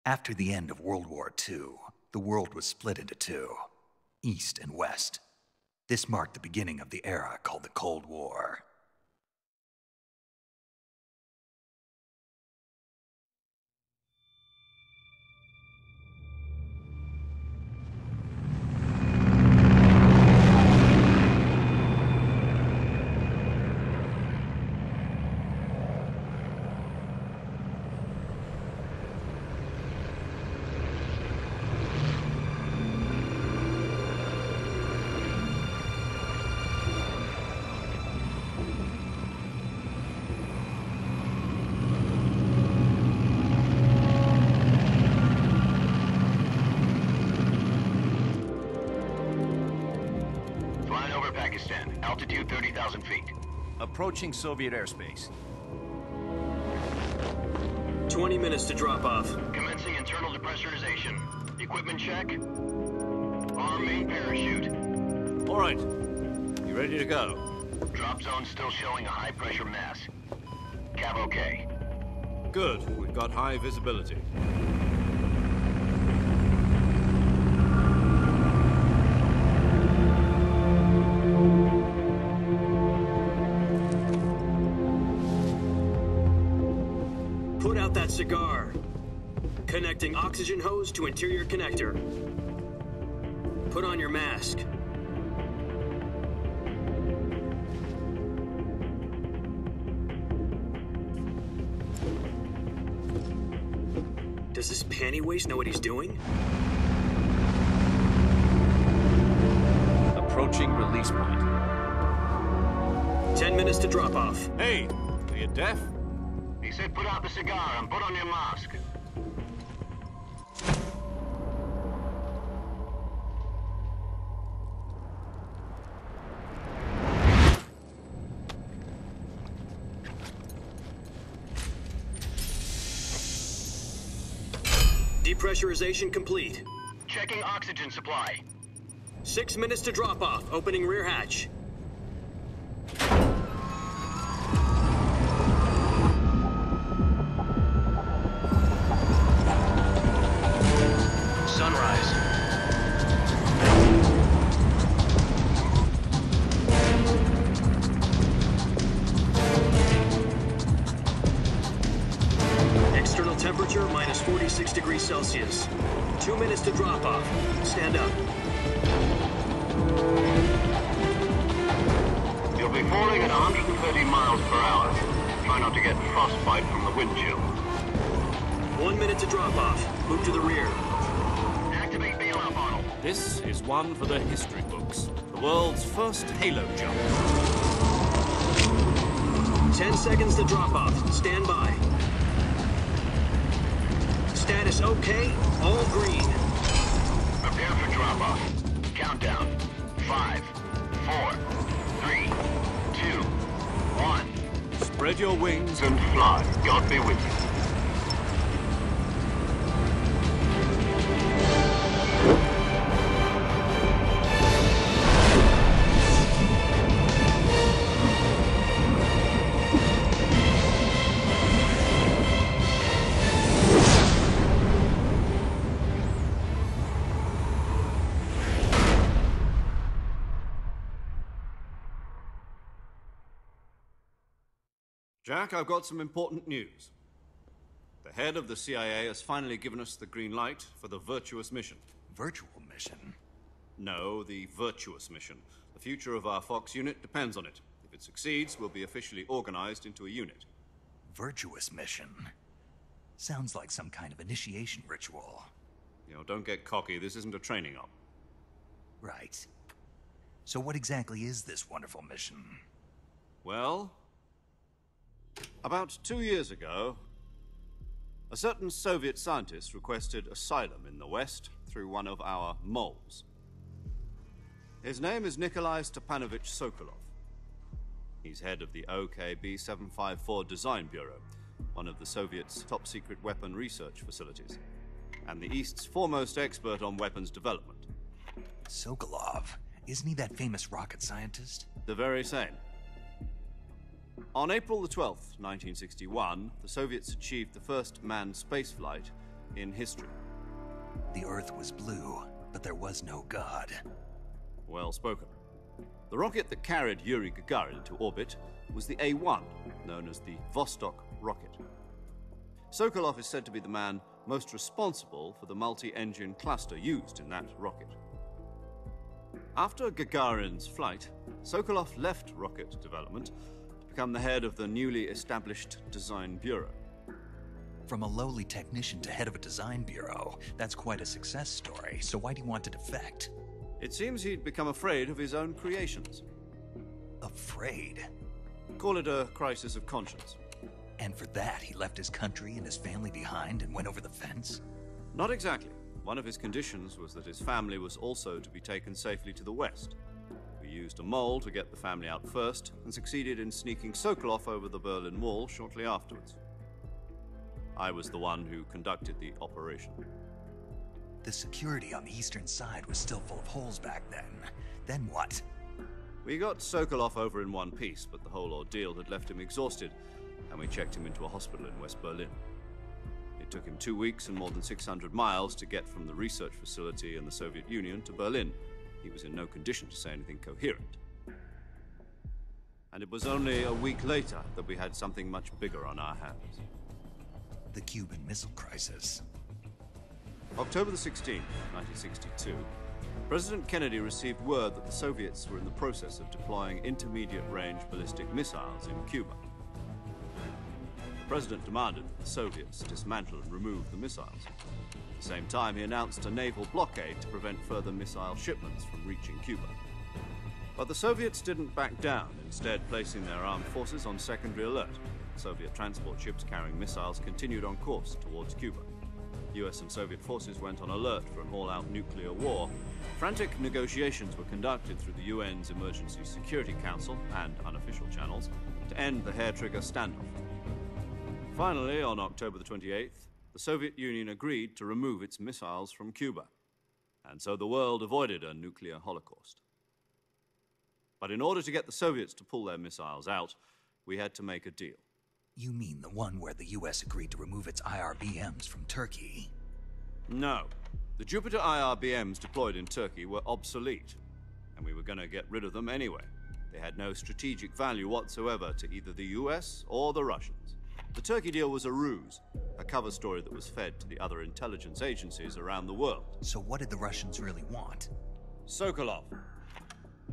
After the end of World War II, the world was split into two, East and West. This marked the beginning of the era called the Cold War. Altitude 30,000 feet. Approaching Soviet airspace. 20 minutes to drop off. Commencing internal depressurization. Equipment check. Arm main parachute. All right. You ready to go? Drop zone still showing a high pressure mass. Cav okay. Good. We've got high visibility. Put out that cigar. Connecting oxygen hose to interior connector. Put on your mask. Does this panty waste know what he's doing? Approaching release point. 10 minutes to drop off. Hey, are you deaf? He said put out the cigar and put on your mask. Depressurization complete. Checking oxygen supply. 6 minutes to drop off. Opening rear hatch. Sunrise. External temperature minus 46 degrees Celsius. 2 minutes to drop off. Stand up. You'll be falling at 130 miles per hour. Try not to get frostbite from the wind chill. 1 minute to drop off. Move to the rear. Activate bailout model. This is one for the history books. The world's first halo jump. 10 seconds to drop off. Stand by. Status okay. All green. Prepare for drop-off. Countdown. 5, 4, 3, 2, 1. Spread your wings And fly. God be with you. Jack, I've got some important news. The head of the CIA has finally given us the green light for the Virtuous Mission. Virtual Mission? No, the Virtuous Mission. The future of our Fox unit depends on it. If it succeeds, we'll be officially organized into a unit. Virtuous Mission? Sounds like some kind of initiation ritual. You know, don't get cocky. This isn't a training op. Right. So what exactly is this wonderful mission? Well, about 2 years ago, a certain Soviet scientist requested asylum in the West through one of our moles. His name is Nikolai Stepanovich Sokolov. He's head of the OKB 754 Design Bureau, one of the Soviets' top-secret weapon research facilities, and the East's foremost expert on weapons development. Sokolov? Isn't he that famous rocket scientist? The very same. On April the 12th, 1961, the Soviets achieved the first manned spaceflight in history. The Earth was blue, but there was no God. Well spoken. The rocket that carried Yuri Gagarin into orbit was the A-1, known as the Vostok rocket. Sokolov is said to be the man most responsible for the multi-engine cluster used in that rocket. After Gagarin's flight, Sokolov left rocket development to become the head of the newly established Design Bureau. From a lowly technician to head of a design bureau, that's quite a success story, so why do you want to defect? It seems he'd become afraid of his own creations. Afraid? Call it a crisis of conscience. And for that, he left his country and his family behind and went over the fence? Not exactly. One of his conditions was that his family was also to be taken safely to the west. We used a mole to get the family out first and succeeded in sneaking Sokolov over the Berlin Wall shortly afterwards. I was the one who conducted the operation. The security on the eastern side was still full of holes back then. Then what? We got Sokolov over in one piece, but the whole ordeal had left him exhausted, and we checked him into a hospital in West Berlin. It took him 2 weeks and more than 600 miles to get from the research facility in the Soviet Union to Berlin. He was in no condition to say anything coherent. And it was only a week later that we had something much bigger on our hands. The Cuban Missile Crisis. October the 16th, 1962, President Kennedy received word that the Soviets were in the process of deploying intermediate-range ballistic missiles in Cuba. The President demanded that the Soviets dismantle and remove the missiles. At the same time, he announced a naval blockade to prevent further missile shipments from reaching Cuba. But the Soviets didn't back down, instead placing their armed forces on secondary alert. Soviet transport ships carrying missiles continued on course towards Cuba. US and Soviet forces went on alert for an all-out nuclear war. Frantic negotiations were conducted through the UN's Emergency Security Council and unofficial channels to end the hair-trigger standoff. Finally, on October the 28th, the Soviet Union agreed to remove its missiles from Cuba, and so the world avoided a nuclear holocaust. But in order to get the Soviets to pull their missiles out, we had to make a deal. You mean the one where the US agreed to remove its IRBMs from Turkey? No. The Jupiter IRBMs deployed in Turkey were obsolete, and we were going to get rid of them anyway. They had no strategic value whatsoever to either the US or the Russians. The Turkey deal was a ruse, a cover story that was fed to the other intelligence agencies around the world. So what did the Russians really want? Sokolov.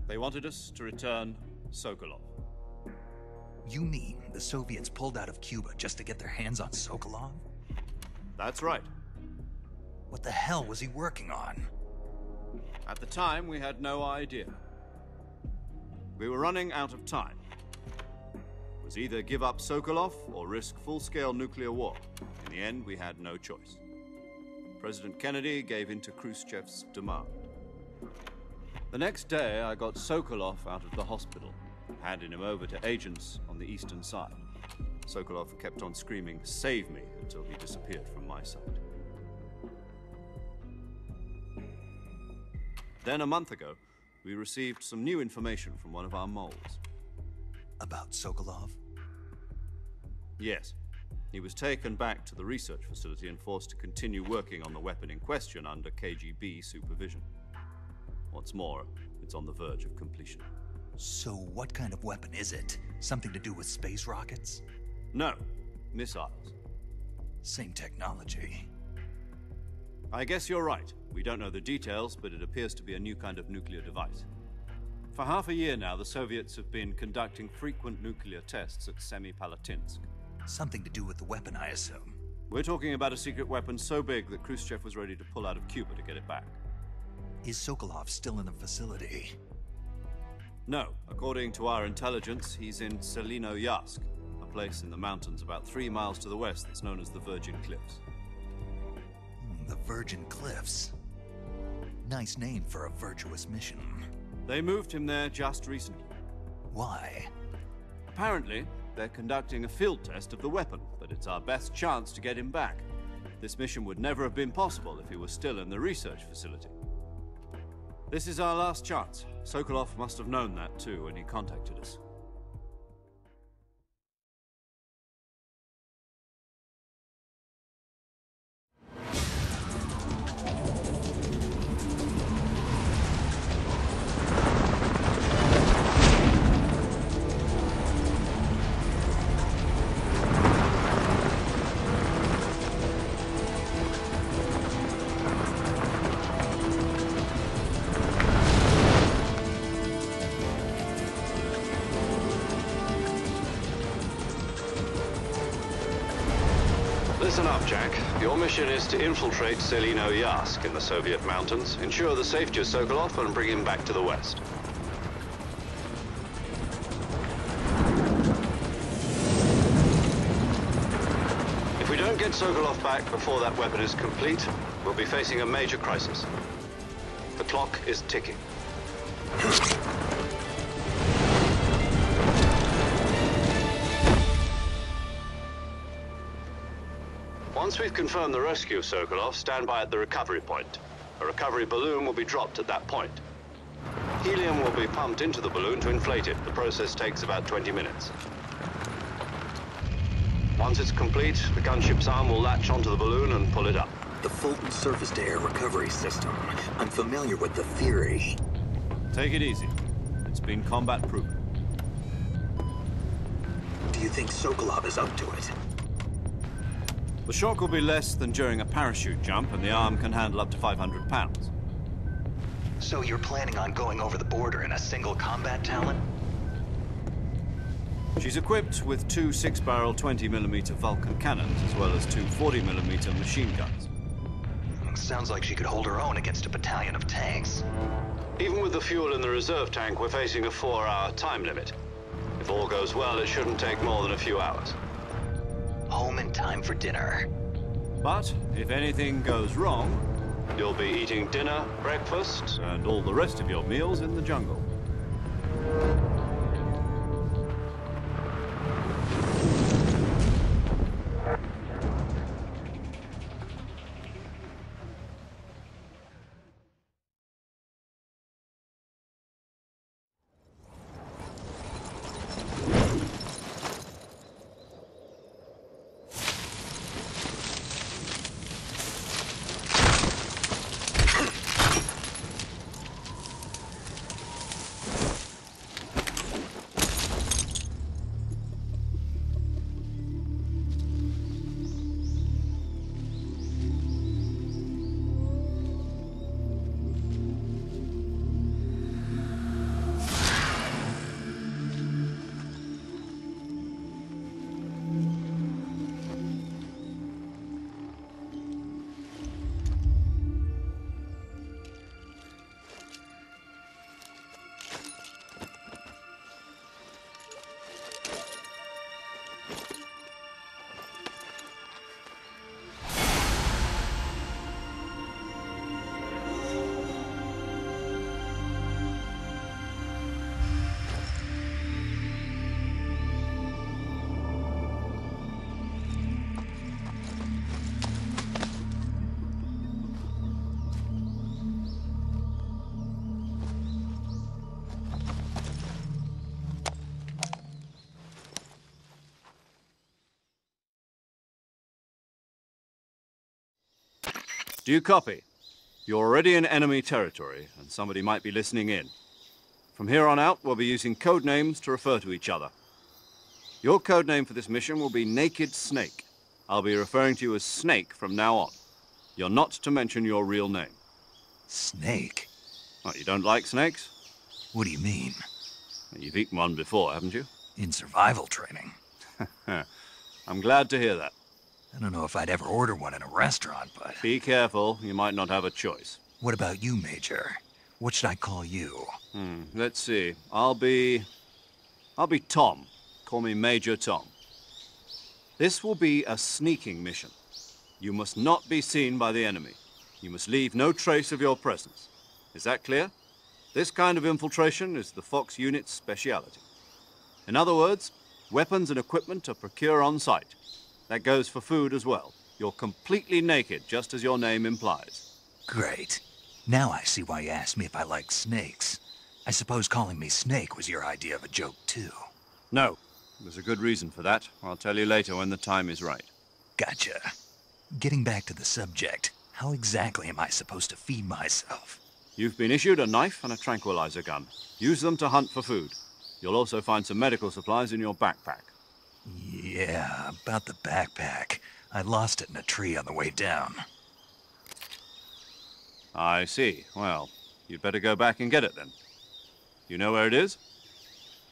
They wanted us to return Sokolov. You mean the Soviets pulled out of Cuba just to get their hands on Sokolov? That's right. What the hell was he working on? At the time, we had no idea. We were running out of time. It was either give up Sokolov or risk full-scale nuclear war. In the end, we had no choice. President Kennedy gave in to Khrushchev's demand. The next day, I got Sokolov out of the hospital, handing him over to agents on the eastern side. Sokolov kept on screaming, "Save me," until he disappeared from my sight. Then a month ago, we received some new information from one of our moles. About Sokolov? Yes. He was taken back to the research facility and forced to continue working on the weapon in question under KGB supervision. What's more, it's on the verge of completion. So what kind of weapon is it? Something to do with space rockets? No, missiles. Same technology. I guess you're right. We don't know the details, but it appears to be a new kind of nuclear device. For half a year now, the Soviets have been conducting frequent nuclear tests at Semipalatinsk. Something to do with the weapon, I assume. We're talking about a secret weapon so big that Khrushchev was ready to pull out of Cuba to get it back. Is Sokolov still in the facility? No. According to our intelligence, he's in Selinoyarsk, a place in the mountains about 3 miles to the west that's known as the Virgin Cliffs. The Virgin Cliffs. Nice name for a virtuous mission. They moved him there just recently. Why? Apparently, they're conducting a field test of the weapon, but it's our best chance to get him back. This mission would never have been possible if he was still in the research facility. This is our last chance. Sokolov must have known that too when he contacted us. Listen up, Jack. Your mission is to infiltrate Selino-Yask in the Soviet mountains, ensure the safety of Sokolov, and bring him back to the West. If we don't get Sokolov back before that weapon is complete, we'll be facing a major crisis. The clock is ticking. Once we've confirmed the rescue of Sokolov, stand by at the recovery point. A recovery balloon will be dropped at that point. Helium will be pumped into the balloon to inflate it. The process takes about 20 minutes. Once it's complete, the gunship's arm will latch onto the balloon and pull it up. The Fulton surface-to-air recovery system. I'm familiar with the theory. Take it easy. It's been combat-proven. Do you think Sokolov is up to it? The shock will be less than during a parachute jump, and the arm can handle up to 500 pounds. So you're planning on going over the border in a single combat Talon? She's equipped with two 6-barrel 20mm Vulcan cannons, as well as two 40mm machine guns. Sounds like she could hold her own against a battalion of tanks. Even with the fuel in the reserve tank, we're facing a 4-hour time limit. If all goes well, it shouldn't take more than a few hours. Home in time for dinner. But if anything goes wrong, you'll be eating dinner, breakfast, and all the rest of your meals in the jungle. Do you copy? You're already in enemy territory, and somebody might be listening in. From here on out, we'll be using code names to refer to each other. Your code name for this mission will be Naked Snake. I'll be referring to you as Snake from now on. You're not to mention your real name. Snake? What, you don't like snakes? What do you mean? You've eaten one before, haven't you? In survival training. I'm glad to hear that. I don't know if I'd ever order one in a restaurant, but... Be careful, you might not have a choice. What about you, Major? What should I call you? Let's see. I'll be Tom. Call me Major Tom. This will be a sneaking mission. You must not be seen by the enemy. You must leave no trace of your presence. Is that clear? This kind of infiltration is the Fox unit's speciality. In other words, weapons and equipment are procured on site. That goes for food as well. You're completely naked, just as your name implies. Great. Now I see why you asked me if I like snakes. I suppose calling me Snake was your idea of a joke, too. No. There's a good reason for that. I'll tell you later when the time is right. Gotcha. Getting back to the subject, how exactly am I supposed to feed myself? You've been issued a knife and a tranquilizer gun. Use them to hunt for food. You'll also find some medical supplies in your backpack. Yeah, about the backpack. I lost it in a tree on the way down. I see. Well, you'd better go back and get it then. You know where it is?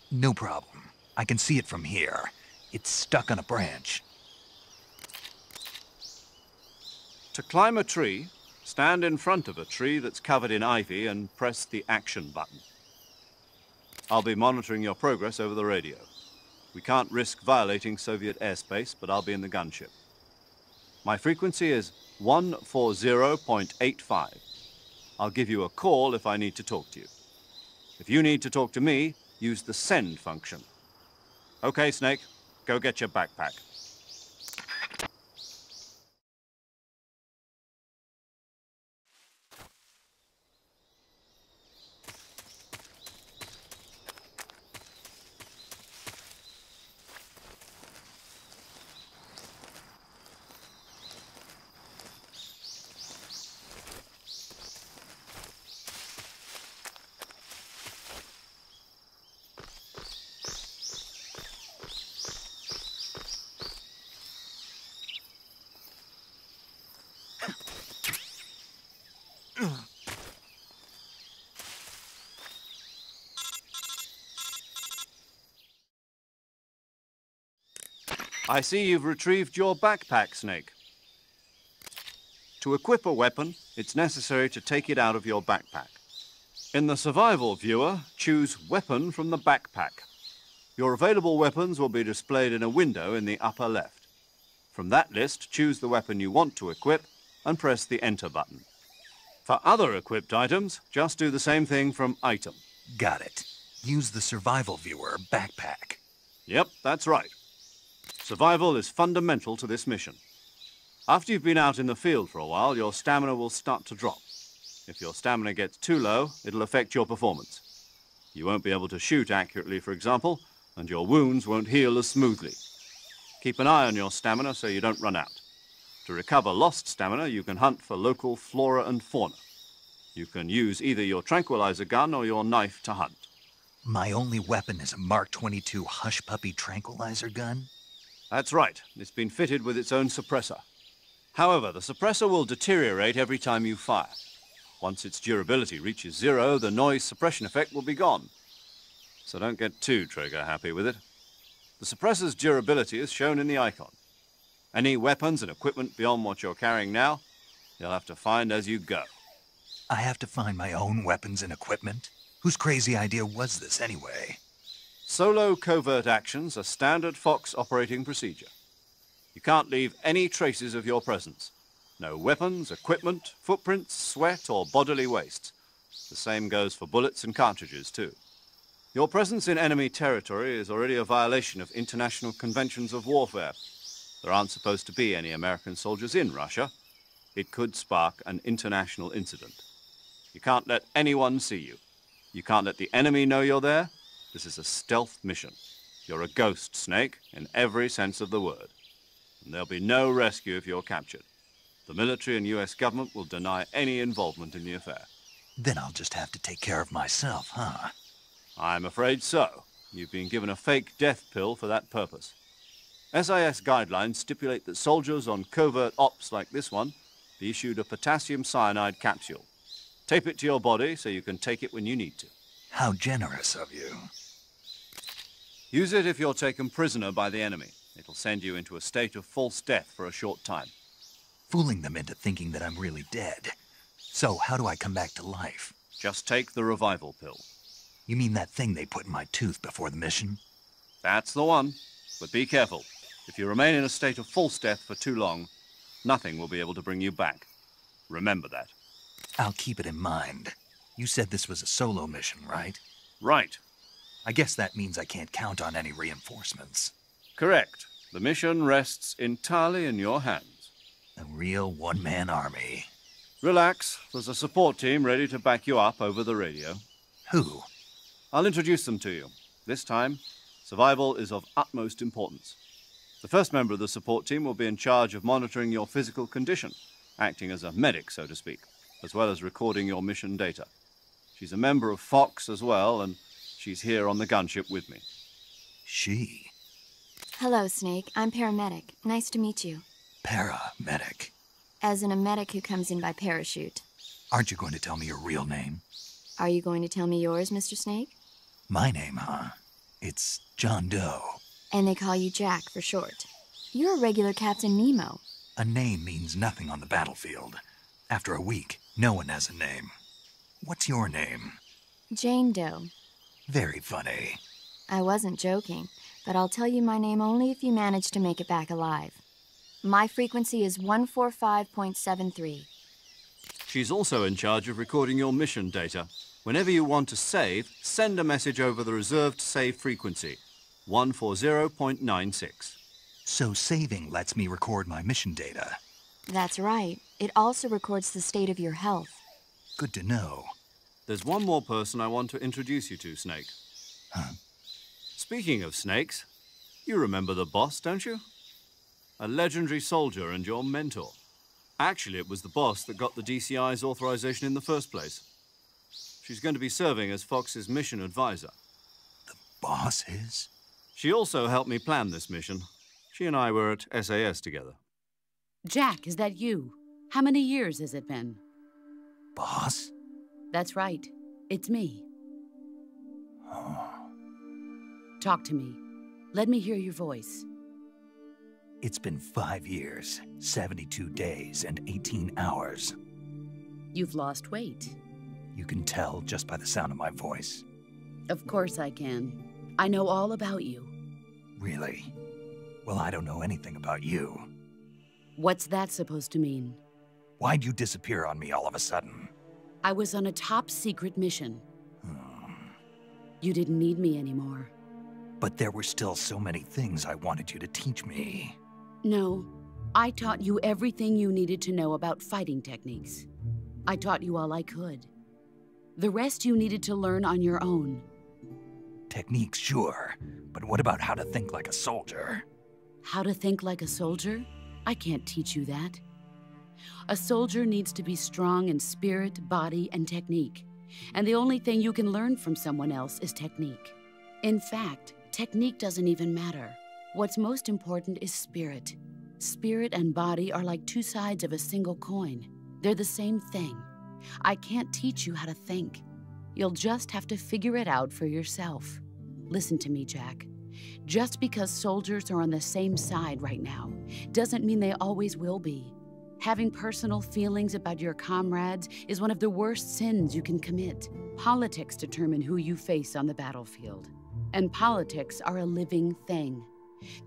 No problem. I can see it from here. It's stuck on a branch. To climb a tree, stand in front of a tree that's covered in ivy and press the action button. I'll be monitoring your progress over the radio. We can't risk violating Soviet airspace, but I'll be in the gunship. My frequency is 140.85. I'll give you a call if I need to talk to you. If you need to talk to me, use the send function. Okay, Snake, go get your backpack. I see you've retrieved your backpack, Snake. To equip a weapon, it's necessary to take it out of your backpack. In the survival viewer, choose Weapon from the backpack. Your available weapons will be displayed in a window in the upper left. From that list, choose the weapon you want to equip and press the Enter button. For other equipped items, just do the same thing from Item. Got it. Use the survival viewer backpack. Yep, that's right. Survival is fundamental to this mission. After you've been out in the field for a while, your stamina will start to drop. If your stamina gets too low, it'll affect your performance. You won't be able to shoot accurately, for example, and your wounds won't heal as smoothly. Keep an eye on your stamina so you don't run out. To recover lost stamina, you can hunt for local flora and fauna. You can use either your tranquilizer gun or your knife to hunt. My only weapon is a Mark 22 Hush Puppy tranquilizer gun? That's right. It's been fitted with its own suppressor. However, the suppressor will deteriorate every time you fire. Once its durability reaches 0, the noise suppression effect will be gone. So don't get too trigger-happy with it. The suppressor's durability is shown in the icon. Any weapons and equipment beyond what you're carrying now, you'll have to find as you go. I have to find my own weapons and equipment? Whose crazy idea was this anyway? Solo covert actions are standard Fox operating procedure. You can't leave any traces of your presence. No weapons, equipment, footprints, sweat, or bodily waste. The same goes for bullets and cartridges, too. Your presence in enemy territory is already a violation of international conventions of warfare. There aren't supposed to be any American soldiers in Russia. It could spark an international incident. You can't let anyone see you. You can't let the enemy know you're there. This is a stealth mission. You're a ghost, Snake, in every sense of the word. And there'll be no rescue if you're captured. The military and U.S. government will deny any involvement in the affair. Then I'll just have to take care of myself, huh? I'm afraid so. You've been given a fake death pill for that purpose. SIS guidelines stipulate that soldiers on covert ops like this one be issued a potassium cyanide capsule. Tape it to your body so you can take it when you need to. How generous of you. Use it if you're taken prisoner by the enemy. It'll send you into a state of false death for a short time. Fooling them into thinking that I'm really dead. So how do I come back to life? Just take the revival pill. You mean that thing they put in my tooth before the mission? That's the one. But be careful. If you remain in a state of false death for too long, nothing will be able to bring you back. Remember that. I'll keep it in mind. You said this was a solo mission, right? Right. I guess that means I can't count on any reinforcements. Correct. The mission rests entirely in your hands. A real one-man army. Relax. There's a support team ready to back you up over the radio. Who? I'll introduce them to you. This time, survival is of utmost importance. The first member of the support team will be in charge of monitoring your physical condition, acting as a medic, so to speak, as well as recording your mission data. She's a member of Fox as well, and she's here on the gunship with me. She? Hello, Snake. I'm paramedic. Nice to meet you. Paramedic. As in a medic who comes in by parachute. Aren't you going to tell me your real name? Are you going to tell me yours, Mr. Snake? My name, huh? It's John Doe. And they call you Jack for short. You're a regular Captain Nemo. A name means nothing on the battlefield. After a week, no one has a name. What's your name? Jane Doe. Very funny. I wasn't joking, but I'll tell you my name only if you manage to make it back alive. My frequency is 145.73. She's also in charge of recording your mission data. Whenever you want to save, send a message over the reserved save frequency, 140.96. So saving lets me record my mission data. That's right. It also records the state of your health. Good to know. There's one more person I want to introduce you to, Snake. Huh? Speaking of snakes, you remember the boss, don't you? A legendary soldier and your mentor. Actually, it was the boss that got the DCI's authorization in the first place. She's going to be serving as Fox's mission advisor. The boss is? She also helped me plan this mission. She and I were at SAS together. Jack, is that you? How many years has it been? Boss? That's right. It's me. Talk to me. Let me hear your voice. It's been 5 years, 72 days, and 18 hours. You've lost weight. You can tell just by the sound of my voice. Of course I can. I know all about you. Really? Well, I don't know anything about you. What's that supposed to mean? Why'd you disappear on me all of a sudden? I was on a top-secret mission. You didn't need me anymore. But there were still so many things I wanted you to teach me. No, I taught you everything you needed to know about fighting techniques. I taught you all I could. The rest you needed to learn on your own. Techniques, sure. But what about how to think like a soldier? How to think like a soldier? I can't teach you that. A soldier needs to be strong in spirit, body, and technique. And the only thing you can learn from someone else is technique. In fact, technique doesn't even matter. What's most important is spirit. Spirit and body are like two sides of a single coin. They're the same thing. I can't teach you how to think. You'll just have to figure it out for yourself. Listen to me, Jack. Just because soldiers are on the same side right now doesn't mean they always will be. Having personal feelings about your comrades is one of the worst sins you can commit. Politics determine who you face on the battlefield. And politics are a living thing.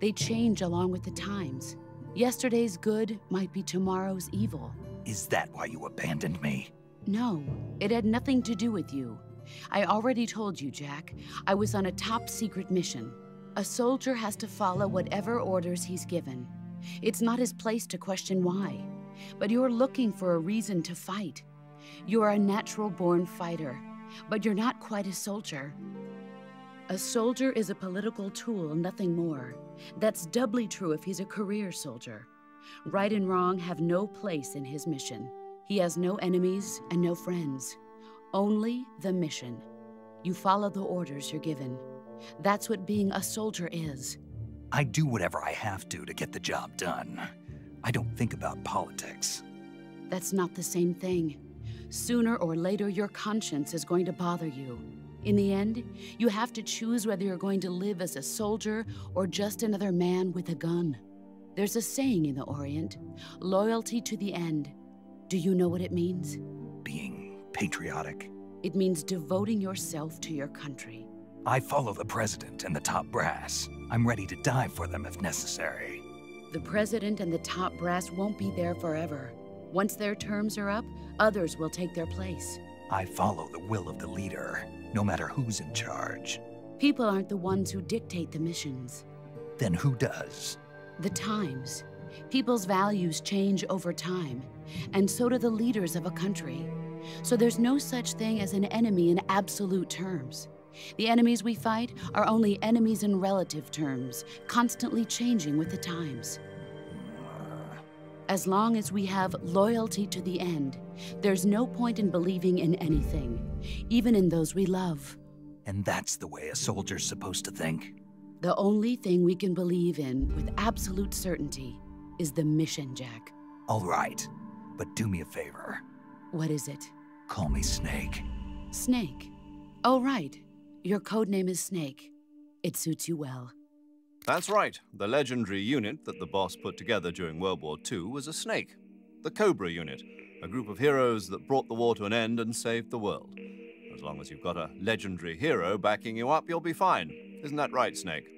They change along with the times. Yesterday's good might be tomorrow's evil. Is that why you abandoned me? No, it had nothing to do with you. I already told you, Jack. I was on a top-secret mission. A soldier has to follow whatever orders he's given. It's not his place to question why. But you're looking for a reason to fight. You're a natural-born fighter, but you're not quite a soldier. A soldier is a political tool, nothing more. That's doubly true if he's a career soldier. Right and wrong have no place in his mission. He has no enemies and no friends. Only the mission. You follow the orders you're given. That's what being a soldier is. I do whatever I have to get the job done. I don't think about politics. That's not the same thing. Sooner or later, your conscience is going to bother you. In the end, you have to choose whether you're going to live as a soldier or just another man with a gun. There's a saying in the Orient, loyalty to the end. Do you know what it means? Being patriotic. It means devoting yourself to your country. I follow the president and the top brass. I'm ready to die for them if necessary. The president and the top brass won't be there forever. Once their terms are up, others will take their place. I follow the will of the leader, no matter who's in charge. People aren't the ones who dictate the missions. Then who does? The times. People's values change over time, and so do the leaders of a country. So there's no such thing as an enemy in absolute terms. The enemies we fight are only enemies in relative terms, constantly changing with the times. As long as we have loyalty to the end, there's no point in believing in anything, even in those we love. And that's the way a soldier's supposed to think? The only thing we can believe in with absolute certainty is the mission, Jack. All right, but do me a favor. What is it? Call me Snake. Snake? Oh, right. Your code name is Snake. It suits you well. That's right. The legendary unit that the boss put together during World War II was a snake. The Cobra unit, a group of heroes that brought the war to an end and saved the world. As long as you've got a legendary hero backing you up, you'll be fine. Isn't that right, Snake?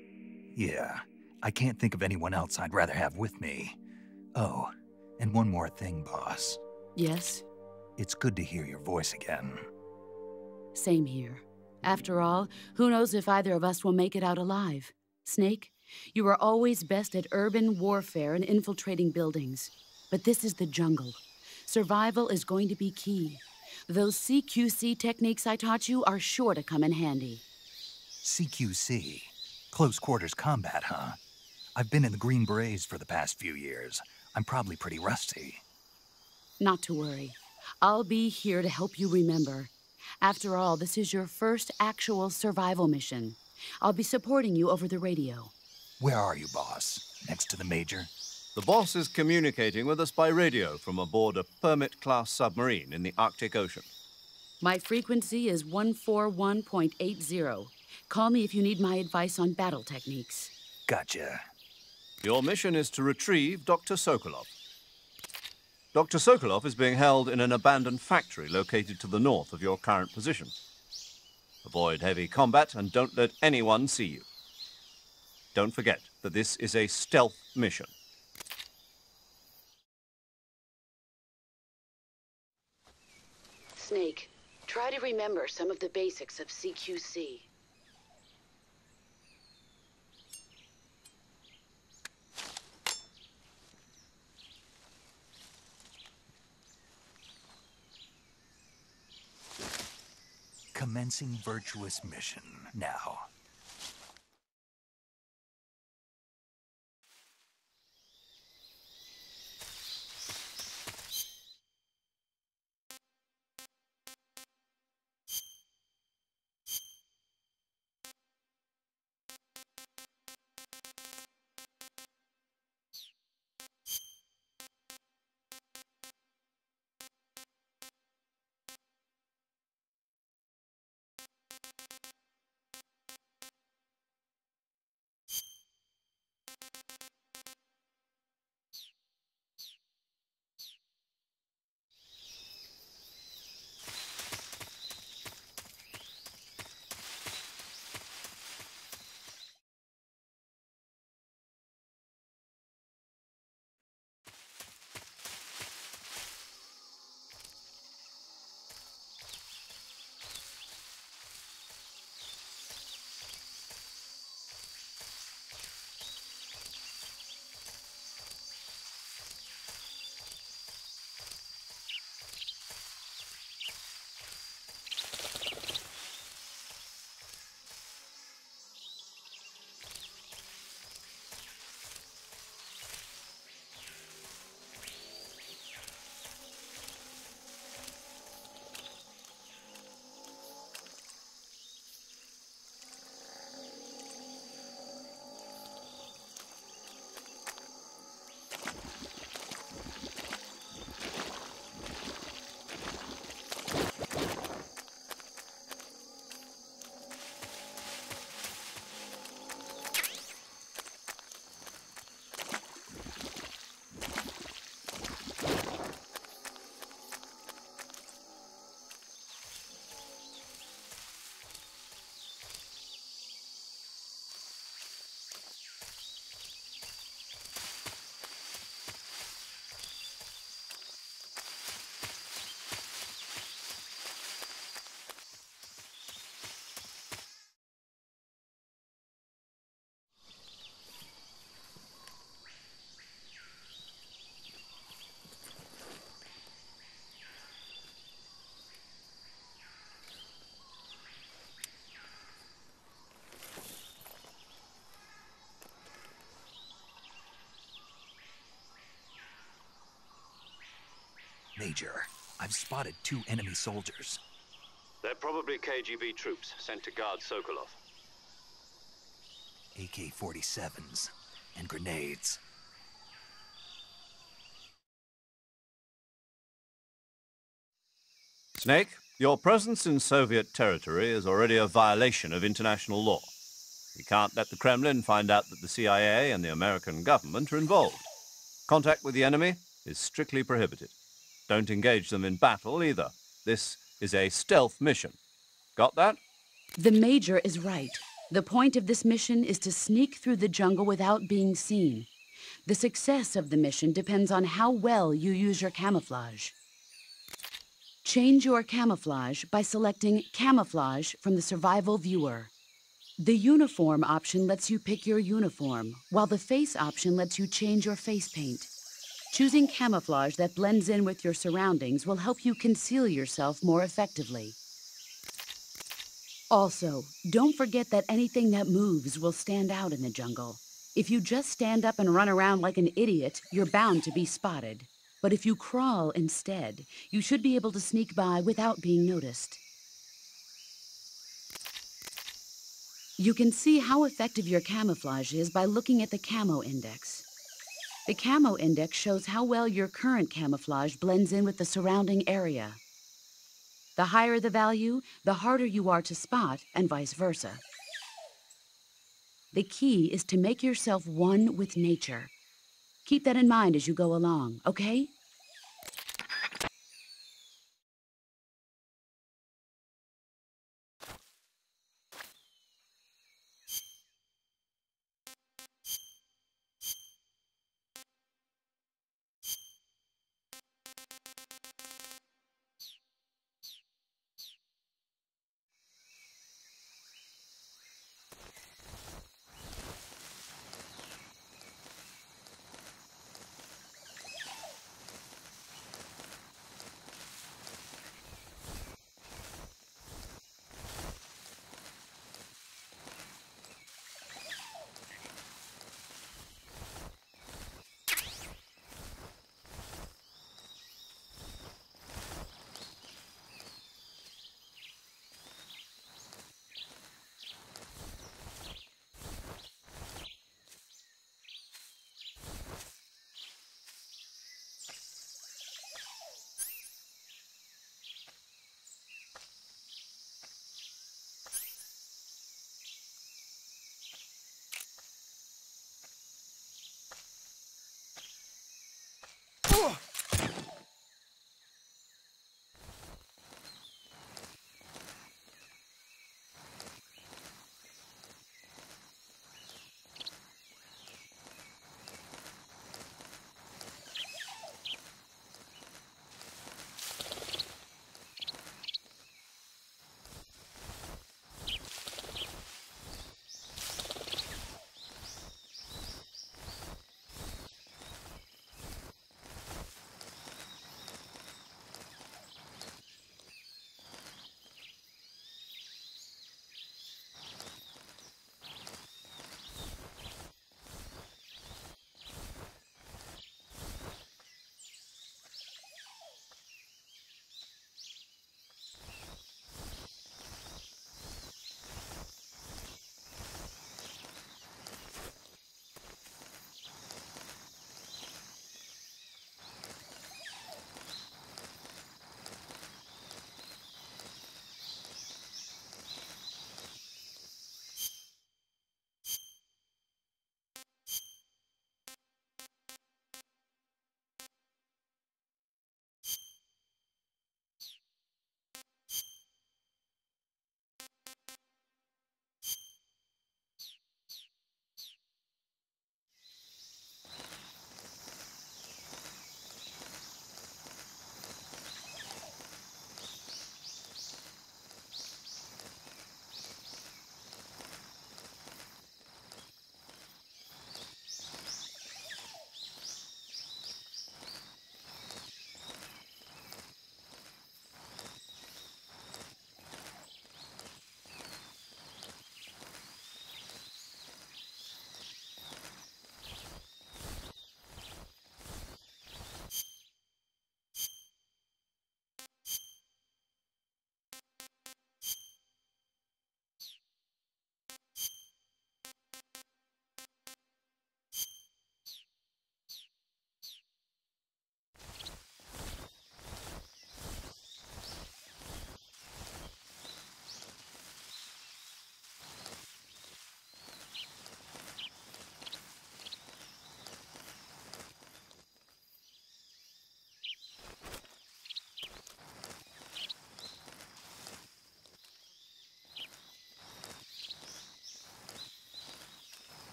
Yeah, I can't think of anyone else I'd rather have with me. Oh, and one more thing, boss. Yes? It's good to hear your voice again. Same here. After all, who knows if either of us will make it out alive? Snake, you are always best at urban warfare and infiltrating buildings. But this is the jungle. Survival is going to be key. Those CQC techniques I taught you are sure to come in handy. CQC? Close quarters combat, huh? I've been in the Green Berets for the past few years. I'm probably pretty rusty. Not to worry. I'll be here to help you remember. After all, this is your first actual survival mission. I'll be supporting you over the radio. Where are you, boss? Next to the Major? The boss is communicating with us by radio from aboard a Permit-class submarine in the Arctic Ocean. My frequency is 141.80. Call me if you need my advice on battle techniques. Gotcha. Your mission is to retrieve Dr. Sokolov. Dr. Sokolov is being held in an abandoned factory located to the north of your current position. Avoid heavy combat and don't let anyone see you. Don't forget that this is a stealth mission. Snake, try to remember some of the basics of CQC. Commencing Virtuous Mission now. Major, I've spotted 2 enemy soldiers. They're probably KGB troops sent to guard Sokolov. AK-47s and grenades. Snake, your presence in Soviet territory is already a violation of international law. We can't let the Kremlin find out that the CIA and the American government are involved. Contact with the enemy is strictly prohibited. Don't engage them in battle either. This is a stealth mission. Got that? The Major is right. The point of this mission is to sneak through the jungle without being seen. The success of the mission depends on how well you use your camouflage. Change your camouflage by selecting Camouflage from the Survival Viewer. The Uniform option lets you pick your uniform, while the Face option lets you change your face paint. Choosing camouflage that blends in with your surroundings will help you conceal yourself more effectively. Also, don't forget that anything that moves will stand out in the jungle. If you just stand up and run around like an idiot, you're bound to be spotted. But if you crawl instead, you should be able to sneak by without being noticed. You can see how effective your camouflage is by looking at the Camo Index. The Camo Index shows how well your current camouflage blends in with the surrounding area. The higher the value, the harder you are to spot, and vice versa. The key is to make yourself one with nature. Keep that in mind as you go along, okay?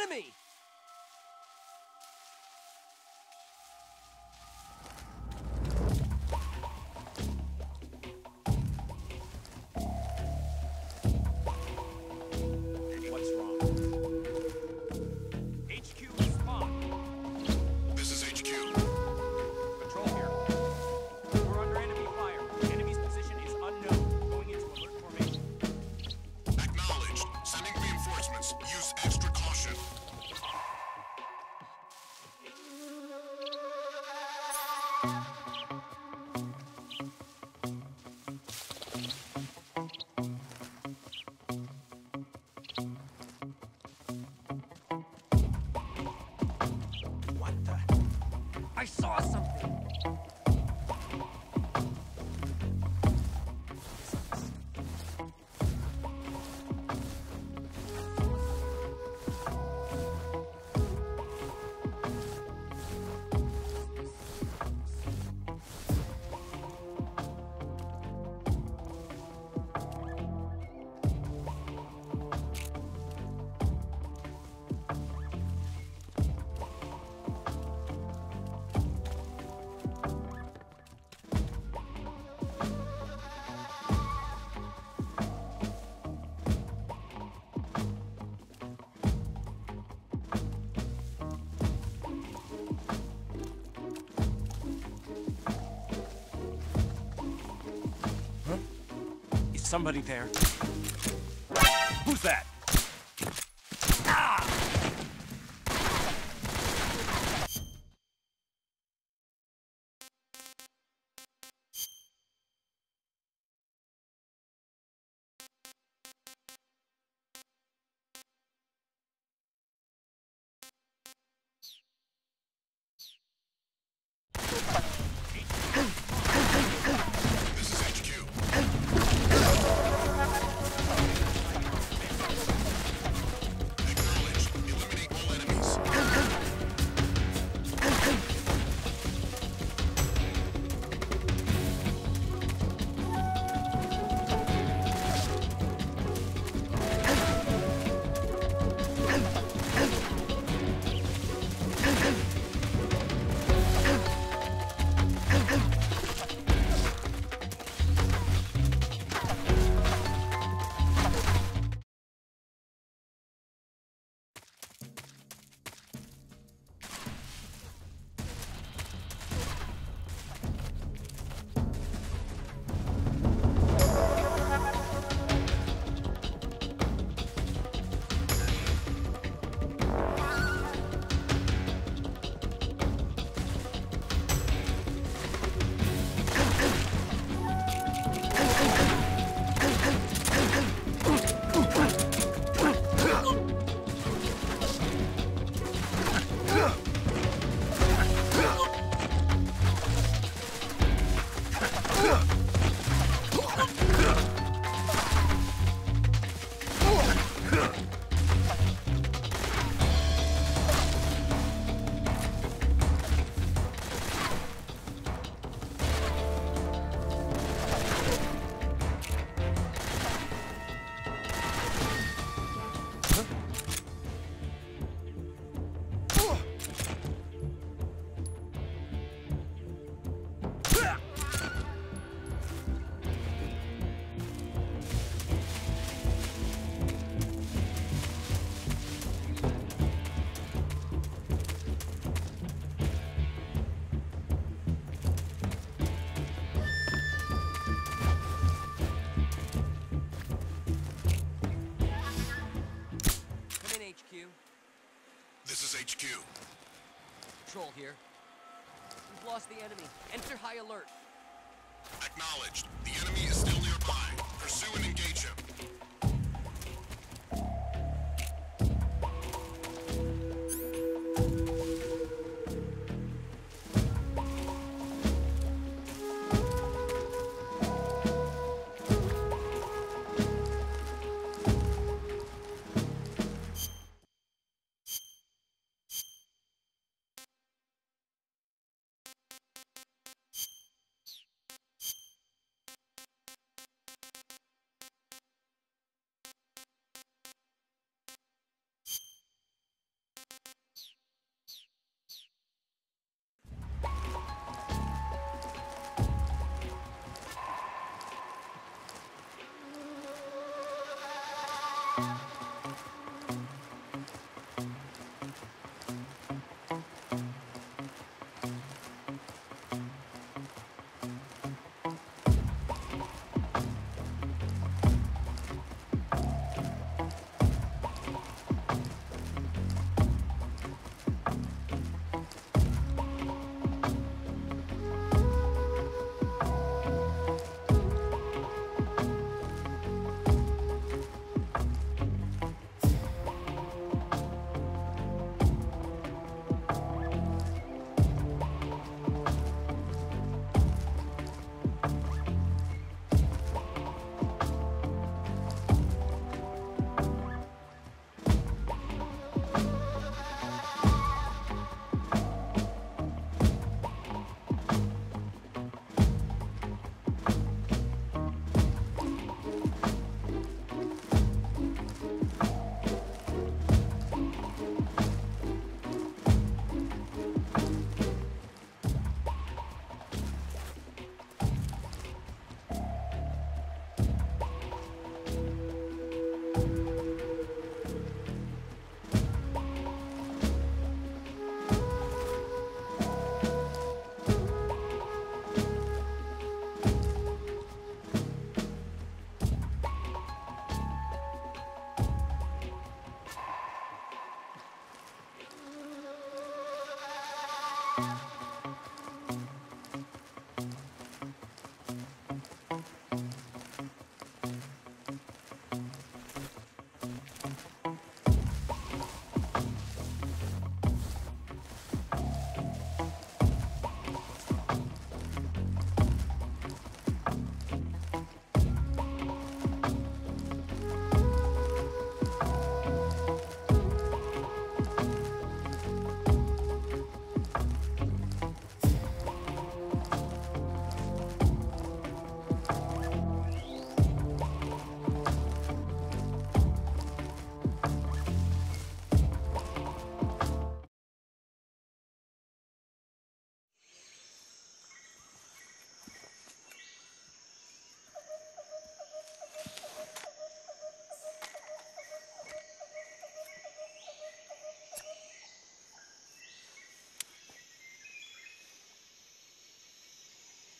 enemy! What's wrong? HQ respond. This is HQ. Patrol here. We're under enemy fire. The enemy's position is unknown. Going into alert formation. Acknowledged. Sending reinforcements. Use extra caution. What the? I saw something! Somebody there. Who's that? Ah! This is HQ. Acknowledged. Eliminate all enemies. This is HQ. Patrol here. We've lost the enemy. Enter high alert. Acknowledged. The enemy is still nearby. Pursue and engage him.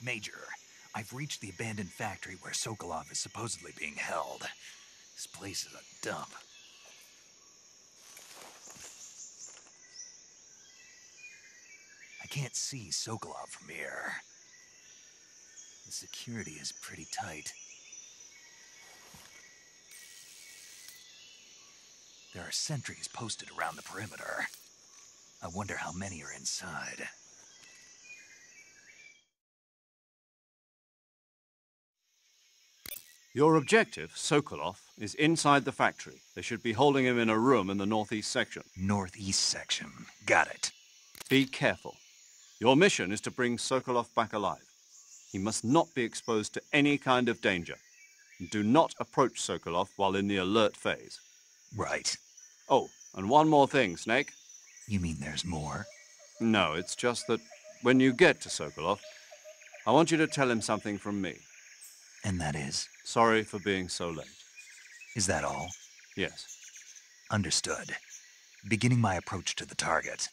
Major, I've reached the abandoned factory where Sokolov is supposedly being held. This place is a dump. I can't see Sokolov from here. The security is pretty tight. There are sentries posted around the perimeter. I wonder how many are inside. Your objective, Sokolov, is inside the factory. They should be holding him in a room in the northeast section. Northeast section. Got it. Be careful. Your mission is to bring Sokolov back alive. He must not be exposed to any kind of danger. Do not approach Sokolov while in the alert phase. Right. Oh, and one more thing, Snake. You mean there's more? No, it's just that when you get to Sokolov, I want you to tell him something from me. And that is? Sorry for being so late. Is that all? Yes. Understood. Beginning my approach to the target.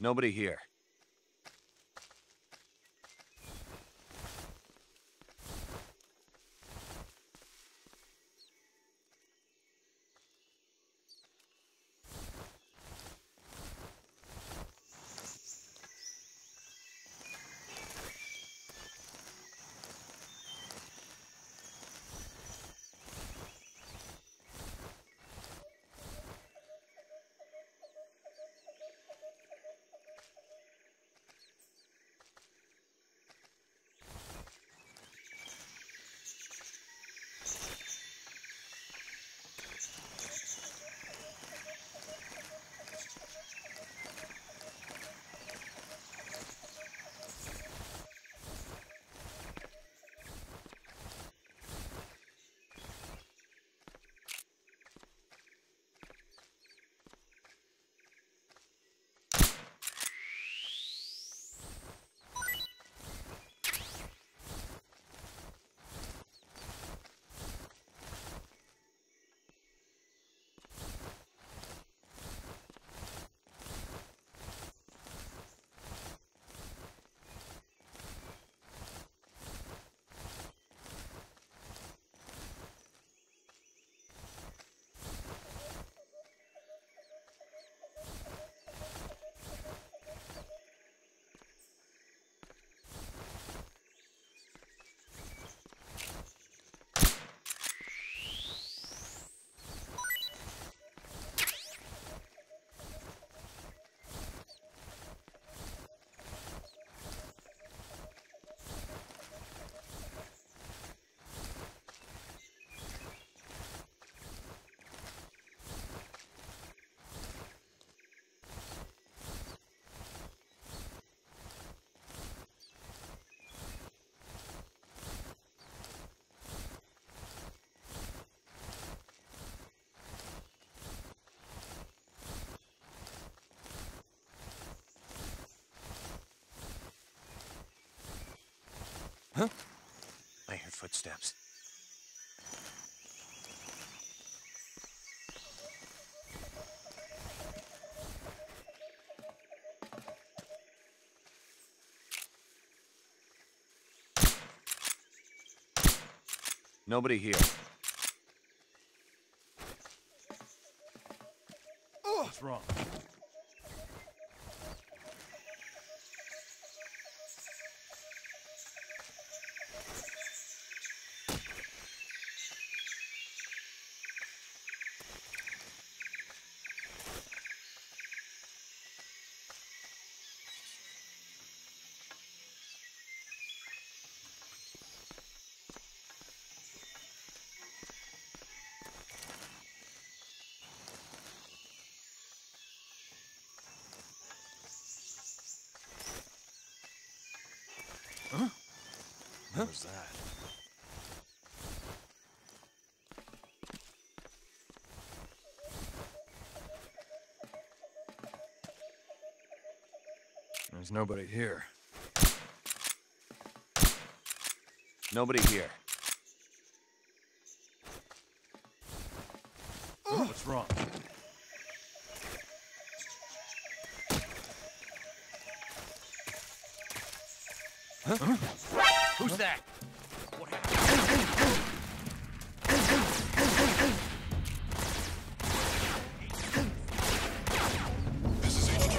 Nobody here. Huh? I hear footsteps. Nobody here. What's wrong? Huh? What was that? There's nobody here. Nobody here. What's wrong? Huh? Who's that? What happened? This is HQ.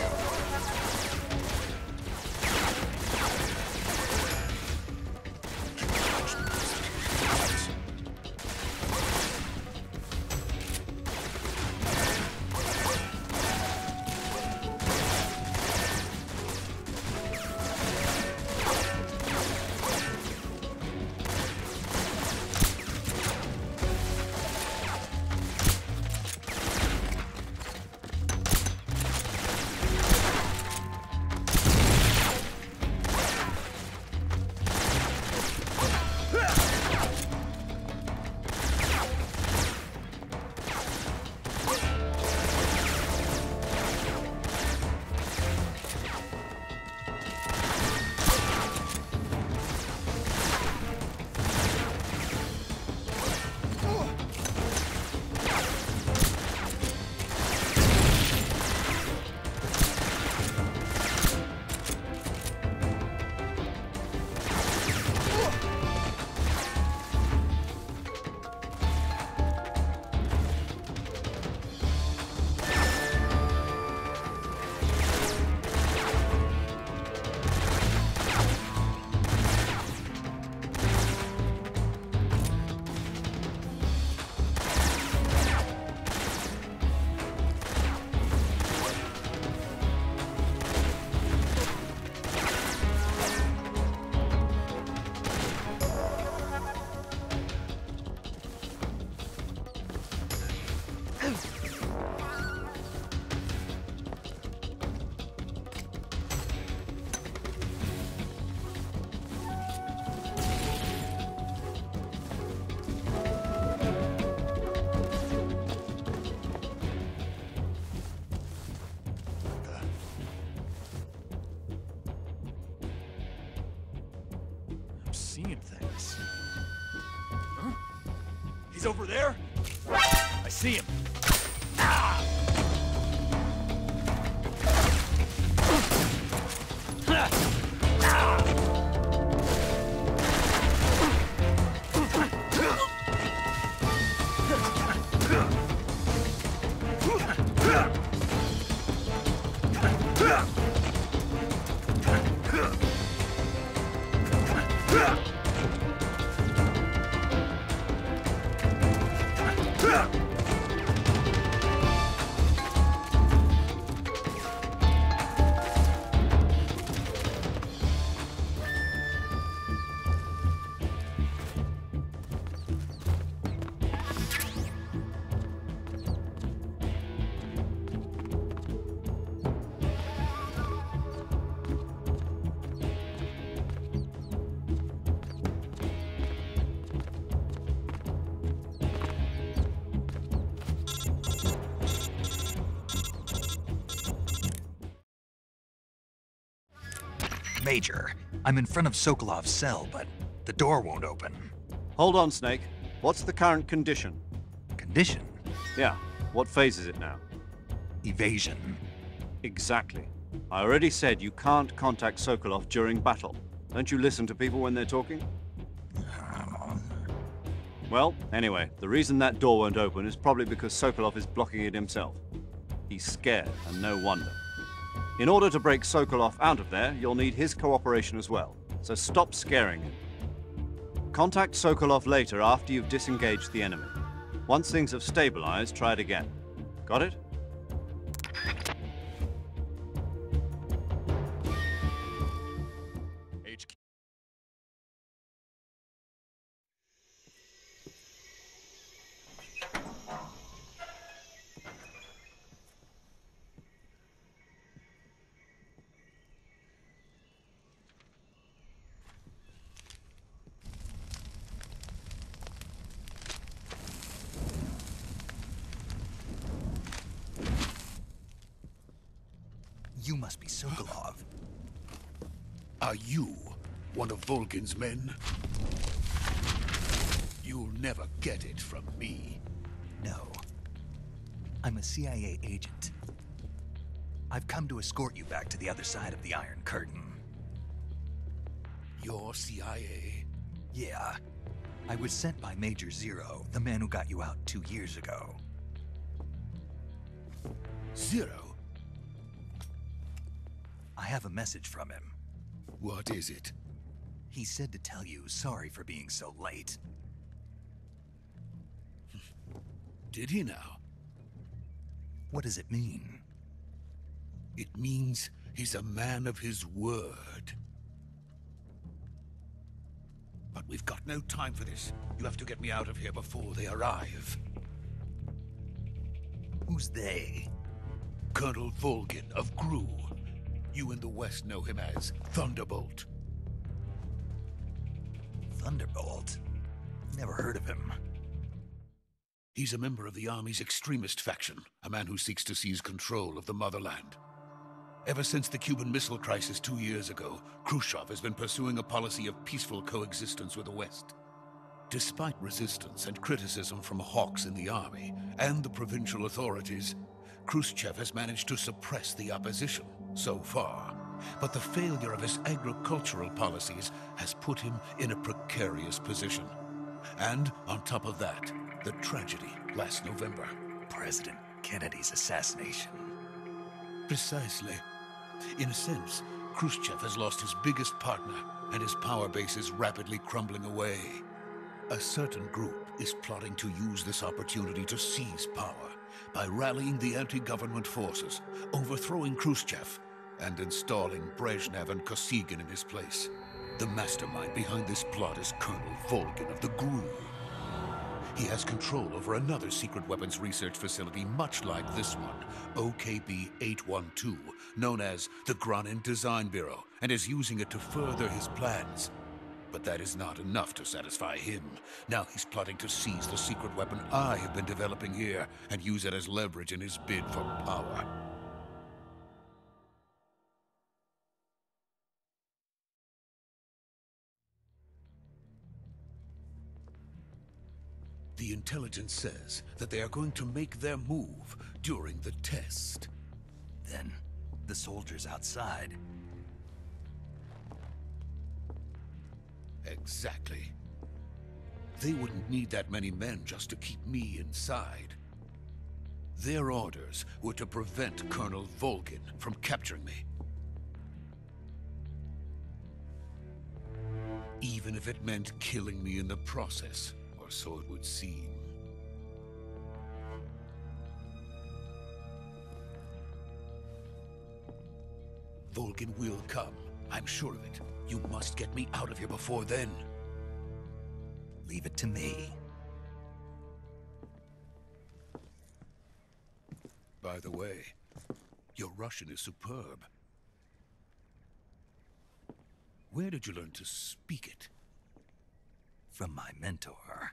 seeing things. Huh? He's over there? I see him. Ah! Major, I'm in front of Sokolov's cell, but the door won't open. Hold on, Snake. What's the current condition? Condition? Yeah. What phase is it now? Evasion. Exactly. I already said you can't contact Sokolov during battle. Don't you listen to people when they're talking? Well, anyway, the reason that door won't open is probably because Sokolov is blocking it himself. He's scared, and no wonder. In order to break Sokolov out of there, you'll need his cooperation as well. So stop scaring him. Contact Sokolov later after you've disengaged the enemy. Once things have stabilized, try it again. Got it? HQ. You must be Sokolov. Are you one of Volgin's men? You'll never get it from me. No. I'm a CIA agent. I've come to escort you back to the other side of the Iron Curtain. You're CIA? Yeah. I was sent by Major Zero, the man who got you out 2 years ago. Zero? I have a message from him. What is it? He said to tell you sorry for being so late. Did he now? What does it mean? It means he's a man of his word. But we've got no time for this. You have to get me out of here before they arrive. Who's they? Colonel Volgin of GRU. You in the West know him as Thunderbolt. Thunderbolt? Never heard of him. He's a member of the Army's extremist faction, a man who seeks to seize control of the motherland. Ever since the Cuban Missile Crisis 2 years ago, Khrushchev has been pursuing a policy of peaceful coexistence with the West. Despite resistance and criticism from hawks in the Army and the provincial authorities, Khrushchev has managed to suppress the opposition so far. But the failure of his agricultural policies has put him in a precarious position. And on top of that, the tragedy last November. President Kennedy's assassination. Precisely. In a sense, Khrushchev has lost his biggest partner, and his power base is rapidly crumbling away. A certain group is plotting to use this opportunity to seize power by rallying the anti-government forces, overthrowing Khrushchev, and installing Brezhnev and Kosygin in his place. The mastermind behind this plot is Colonel Volgin of the GRU. He has control over another secret weapons research facility much like this one, OKB-812, known as the Granin Design Bureau, and is using it to further his plans. But that is not enough to satisfy him. Now he's plotting to seize the secret weapon I have been developing here and use it as leverage in his bid for power. The intelligence says that they are going to make their move during the test. Then, the soldiers outside. Exactly. They wouldn't need that many men just to keep me inside. Their orders were to prevent Colonel Volgin from capturing me. Even if it meant killing me in the process, or so it would seem. Volgin will come. I'm sure of it. You must get me out of here before then. Leave it to me. By the way, your Russian is superb. Where did you learn to speak it? From my mentor.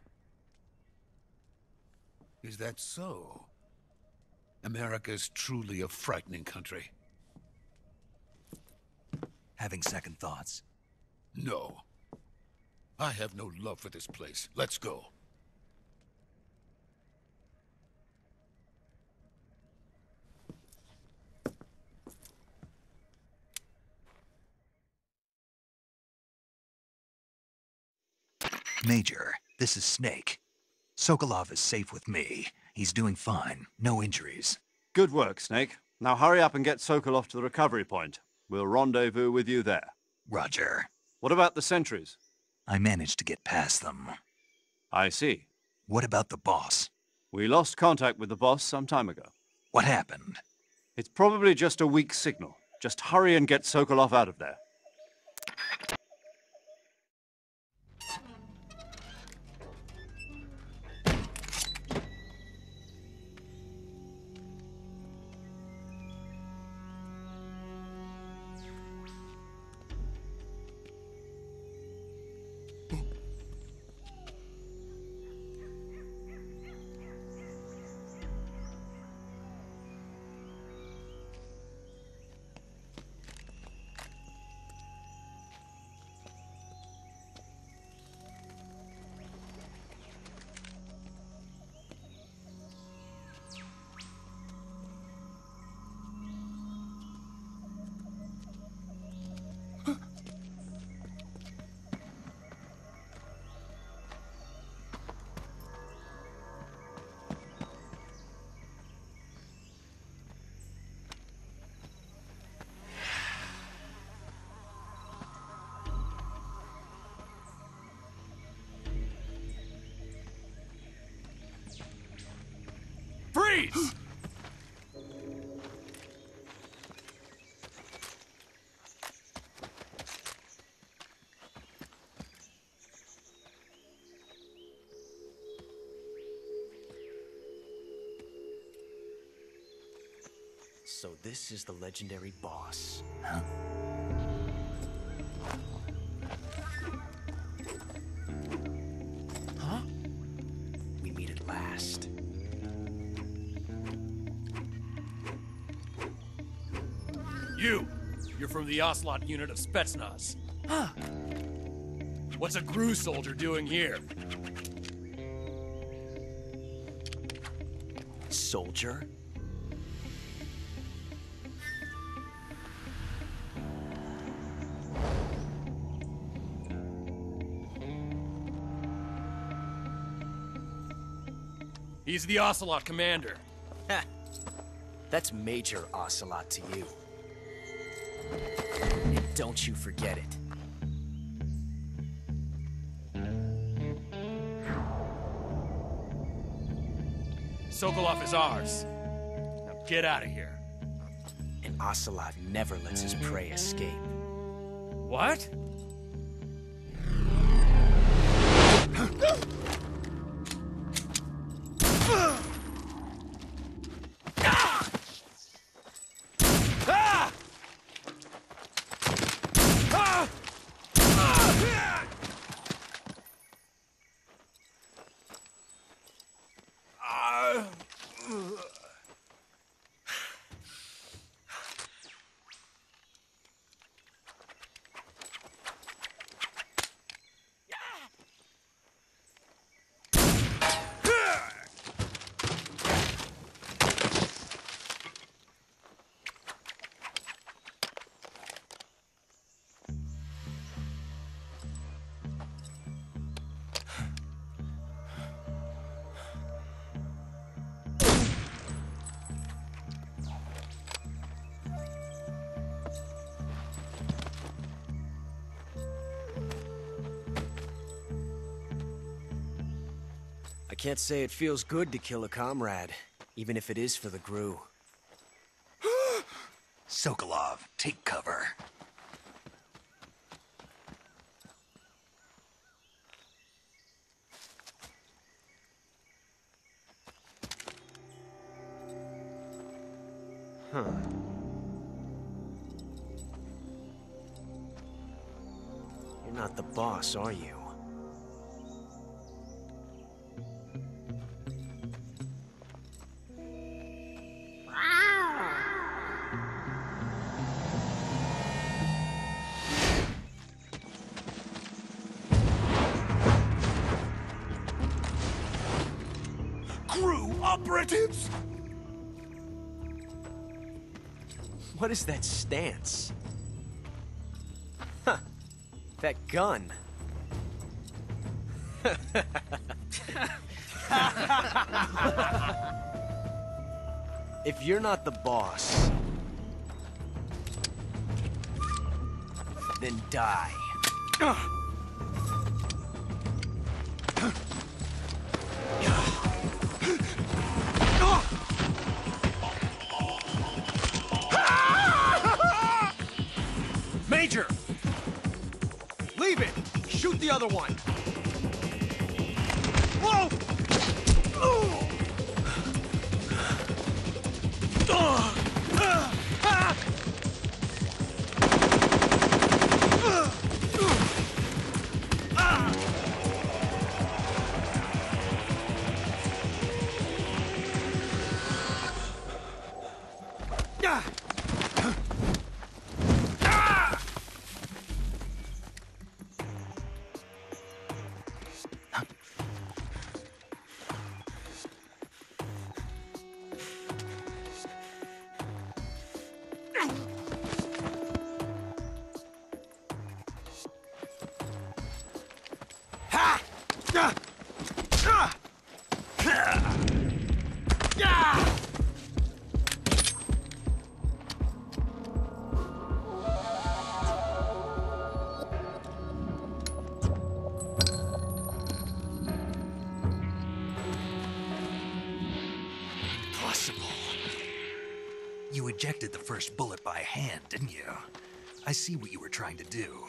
Is that so? America's truly a frightening country. Having second thoughts? No. I have no love for this place. Let's go. Major, this is Snake. Sokolov is safe with me. He's doing fine. No injuries. Good work, Snake. Now hurry up and get Sokolov to the recovery point. We'll rendezvous with you there. Roger. What about the sentries? I managed to get past them. I see. What about the boss? We lost contact with the boss some time ago. What happened? It's probably just a weak signal. Just hurry and get Sokolov out of there. Freeze! So this is the legendary boss. Huh? Huh? We meet at last. You're from the Ocelot unit of Spetsnaz. Huh. What's a GRU soldier doing here? Soldier? He's the Ocelot commander. Ha! That's Major Ocelot to you. And don't you forget it. Sokolov is ours. Now get out of here. And Ocelot never lets his prey escape. What? can't say it feels good to kill a comrade, even if it is for the GRU. Sokolov, take cover. Huh. You're not the boss, are you? GRU operatives! What is that stance? Huh. That gun. If you're not the boss, then die. Major! Leave it! Shoot the other one! Whoa! You ejected the first bullet by hand, didn't you? I see what you were trying to do,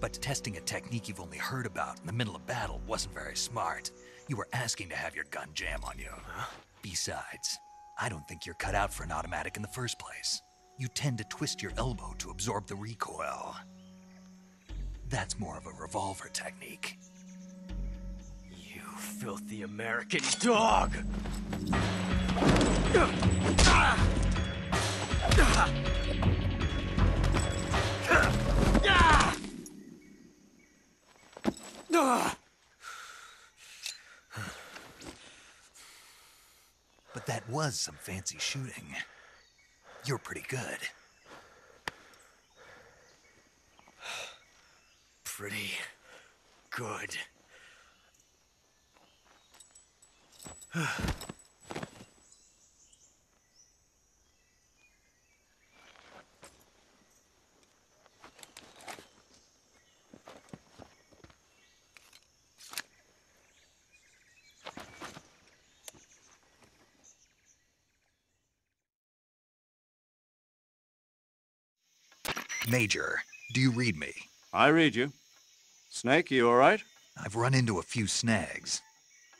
but testing a technique you've only heard about in the middle of battle wasn't very smart. You were asking to have your gun jam on you. Huh? Besides, I don't think you're cut out for an automatic in the first place. You tend to twist your elbow to absorb the recoil. That's more of a revolver technique. You filthy American dog! But that was some fancy shooting. You're pretty good. Pretty good. Major, do you read me? I read you. Snake, you all right? I've run into a few snags.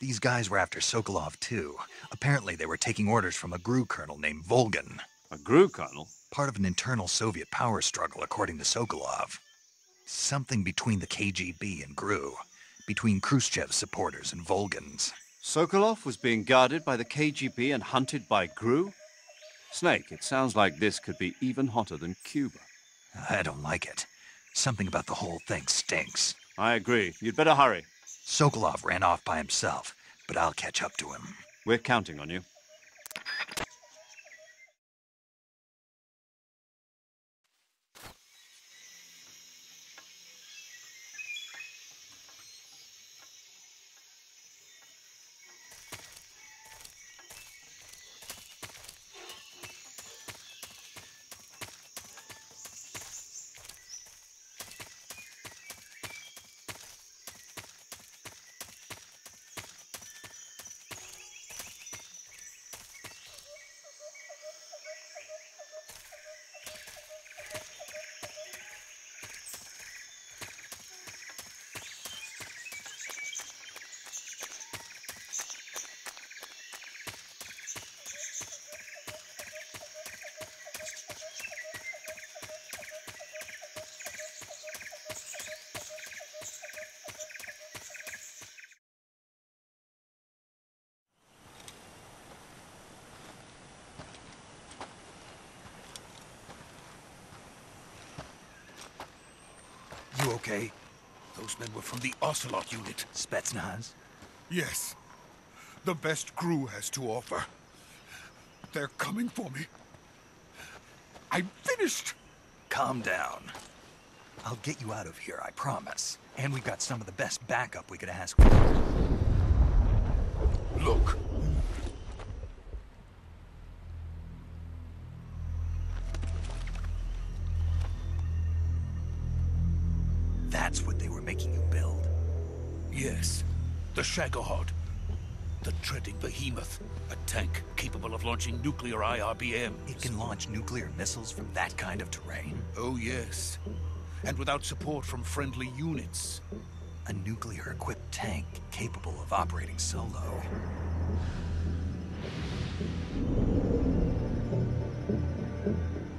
These guys were after Sokolov, too. Apparently they were taking orders from a GRU colonel named Volgin. A GRU colonel? Part of an internal Soviet power struggle, according to Sokolov. Something between the KGB and GRU. Between Khrushchev's supporters and Volgin's. Sokolov was being guarded by the KGB and hunted by GRU? Snake, it sounds like this could be even hotter than Cuba. I don't like it. Something about the whole thing stinks. I agree. You'd better hurry. Sokolov ran off by himself, but I'll catch up to him. We're counting on you. okay? Those men were from the Ocelot unit. Spetsnaz? Yes. The best crew has to offer. They're coming for me. I'm finished! Calm down. I'll get you out of here, I promise. And we've got some of the best backup we could ask for. Look. That's what they were making you build? Yes. The Shagohod. The treading behemoth. A tank capable of launching nuclear IRBMs. It can launch nuclear missiles from that kind of terrain? Oh, yes. And without support from friendly units. A nuclear-equipped tank capable of operating solo.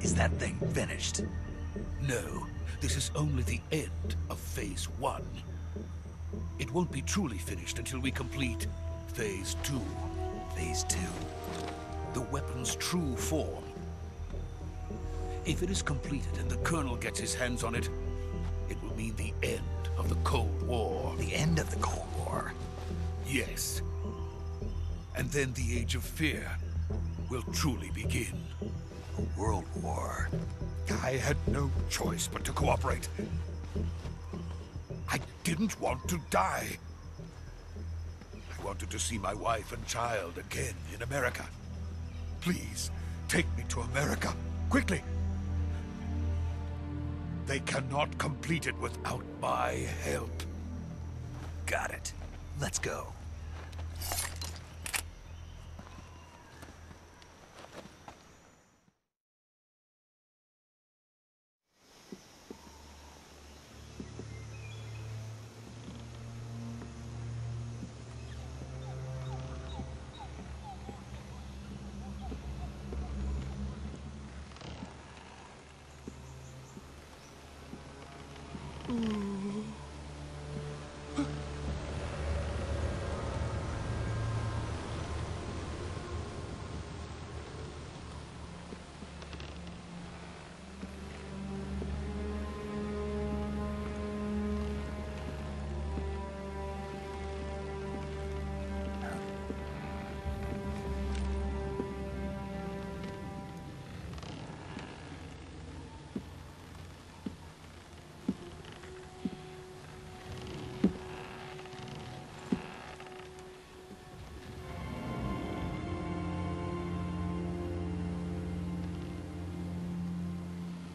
Is that thing finished? No. This is only the end of Phase 1. It won't be truly finished until we complete Phase 2. Phase 2? The weapon's true form. If it is completed and the Colonel gets his hands on it, it will mean the end of the Cold War. The end of the Cold War? Yes. And then the Age of Fear will truly begin. A world war. I had no choice but to cooperate. I didn't want to die. I wanted to see my wife and child again in America. Please, take me to America, quickly. They cannot complete it without my help. Got it. Let's go.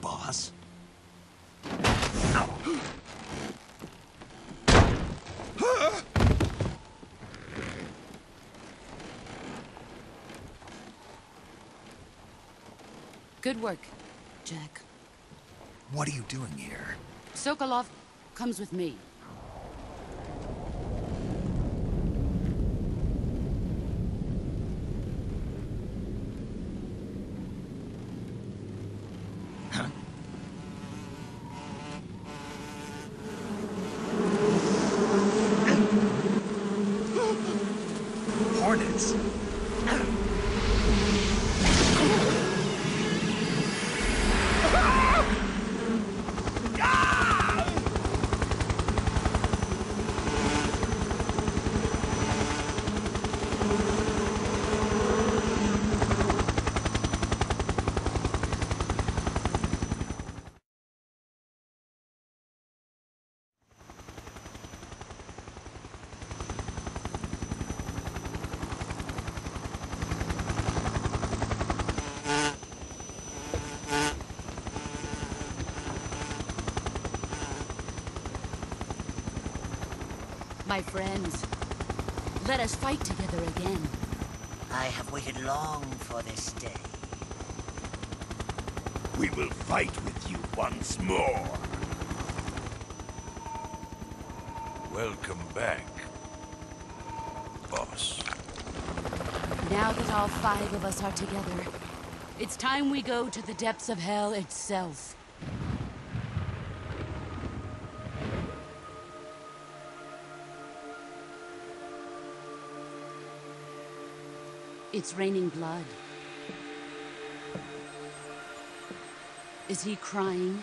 Boss? Good work, Jack. What are you doing here? Sokolov comes with me. Hornets? My friends, let us fight together again. I have waited long for this day. We will fight with you once more. Welcome back, boss. Now that all 5 of us are together, it's time we go to the depths of hell itself. It's raining blood. Is he crying?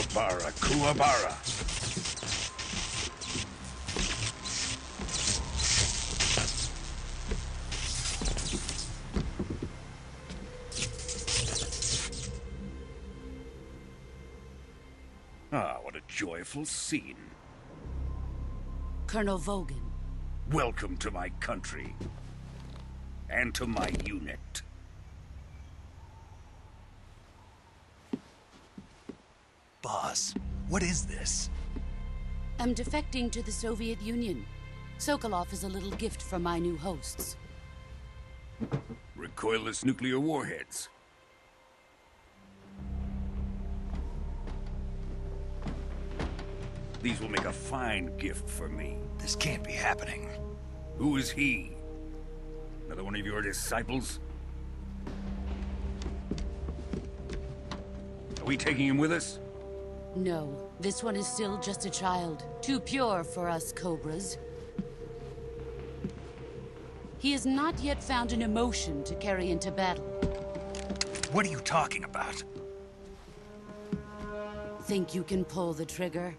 Kuwabara, Kuwabara. Ah, what a joyful scene. Colonel Vogan. Welcome to my country. And to my unit. Boss, what is this? I'm defecting to the Soviet Union. Sokolov is a little gift from my new hosts. Recoilless nuclear warheads. These will make a fine gift for me. This can't be happening. Who is he? Another one of your disciples? Are we taking him with us? No, this one is still just a child. Too pure for us Cobras. He has not yet found an emotion to carry into battle. What are you talking about? Think you can pull the trigger?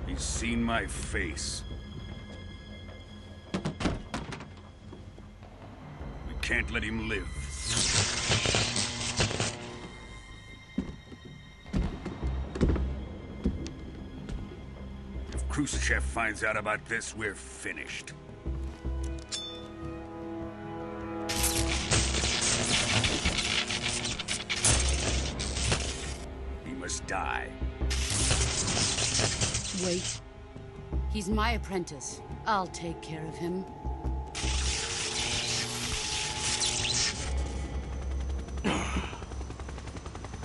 He's seen my face. We can't let him live. If Khrushchev finds out about this, we're finished. He must die. Wait. He's my apprentice. I'll take care of him.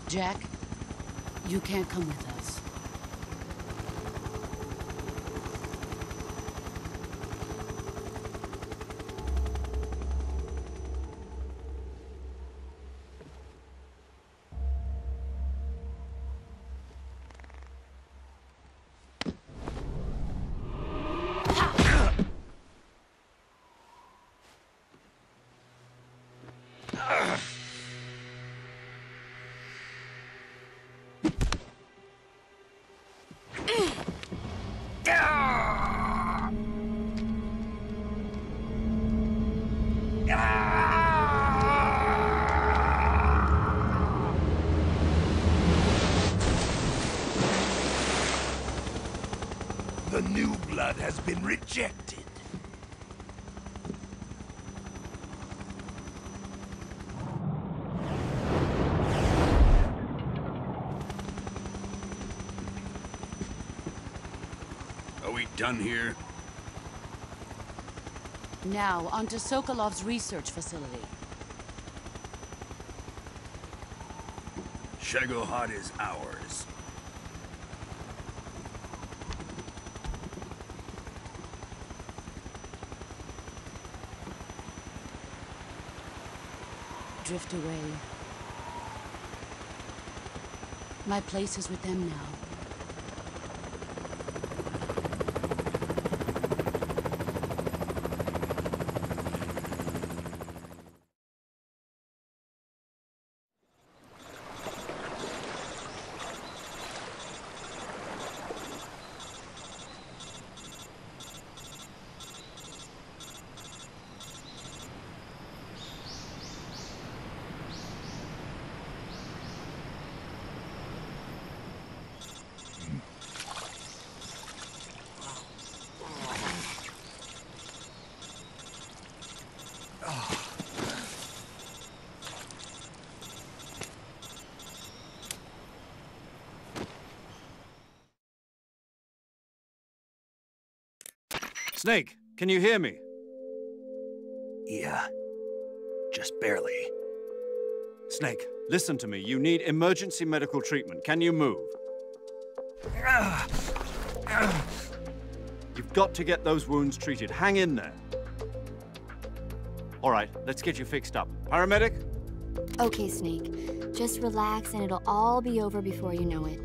Jack, you can't come with us. The new blood has been rejected. Are we done here? Now, onto Sokolov's research facility. Shagohod is ours. Drift away. My place is with them now. Snake, can you hear me? Yeah, just barely. Snake, listen to me. You need emergency medical treatment. Can you move? You've got to get those wounds treated. Hang in there. All right, let's get you fixed up. Paramedic? Okay, Snake. Just relax and it'll all be over before you know it.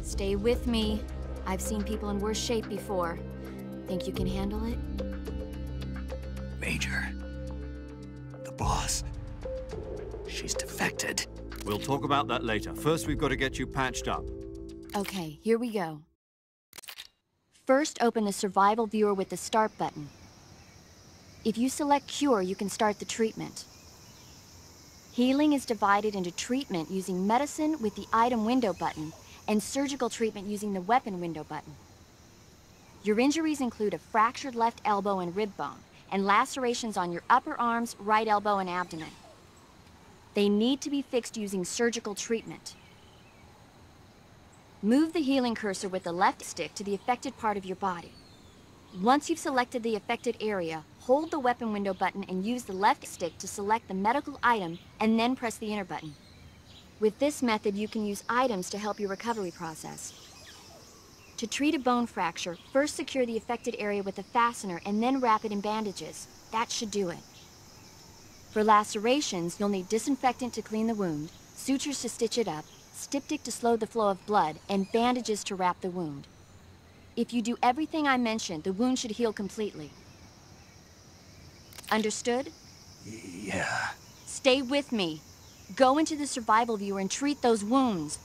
Stay with me. I've seen people in worse shape before. Think you can handle it? Major. The boss. She's defected. We'll talk about that later. First, we've got to get you patched up. Okay, here we go. First, open the survival viewer with the start button. If you select cure, you can start the treatment. Healing is divided into treatment using medicine with the item window button and surgical treatment using the weapon window button. Your injuries include a fractured left elbow and rib bone, and lacerations on your upper arms, right elbow, and abdomen. They need to be fixed using surgical treatment. Move the healing cursor with the left stick to the affected part of your body. Once you've selected the affected area, hold the weapon window button and use the left stick to select the medical item, and then press the enter button. With this method, you can use items to help your recovery process. To treat a bone fracture, first secure the affected area with a fastener and then wrap it in bandages. That should do it. For lacerations, you'll need disinfectant to clean the wound, sutures to stitch it up, styptic to slow the flow of blood, and bandages to wrap the wound. If you do everything I mentioned, the wound should heal completely. Understood? Yeah. Stay with me. Go into the survival viewer and treat those wounds.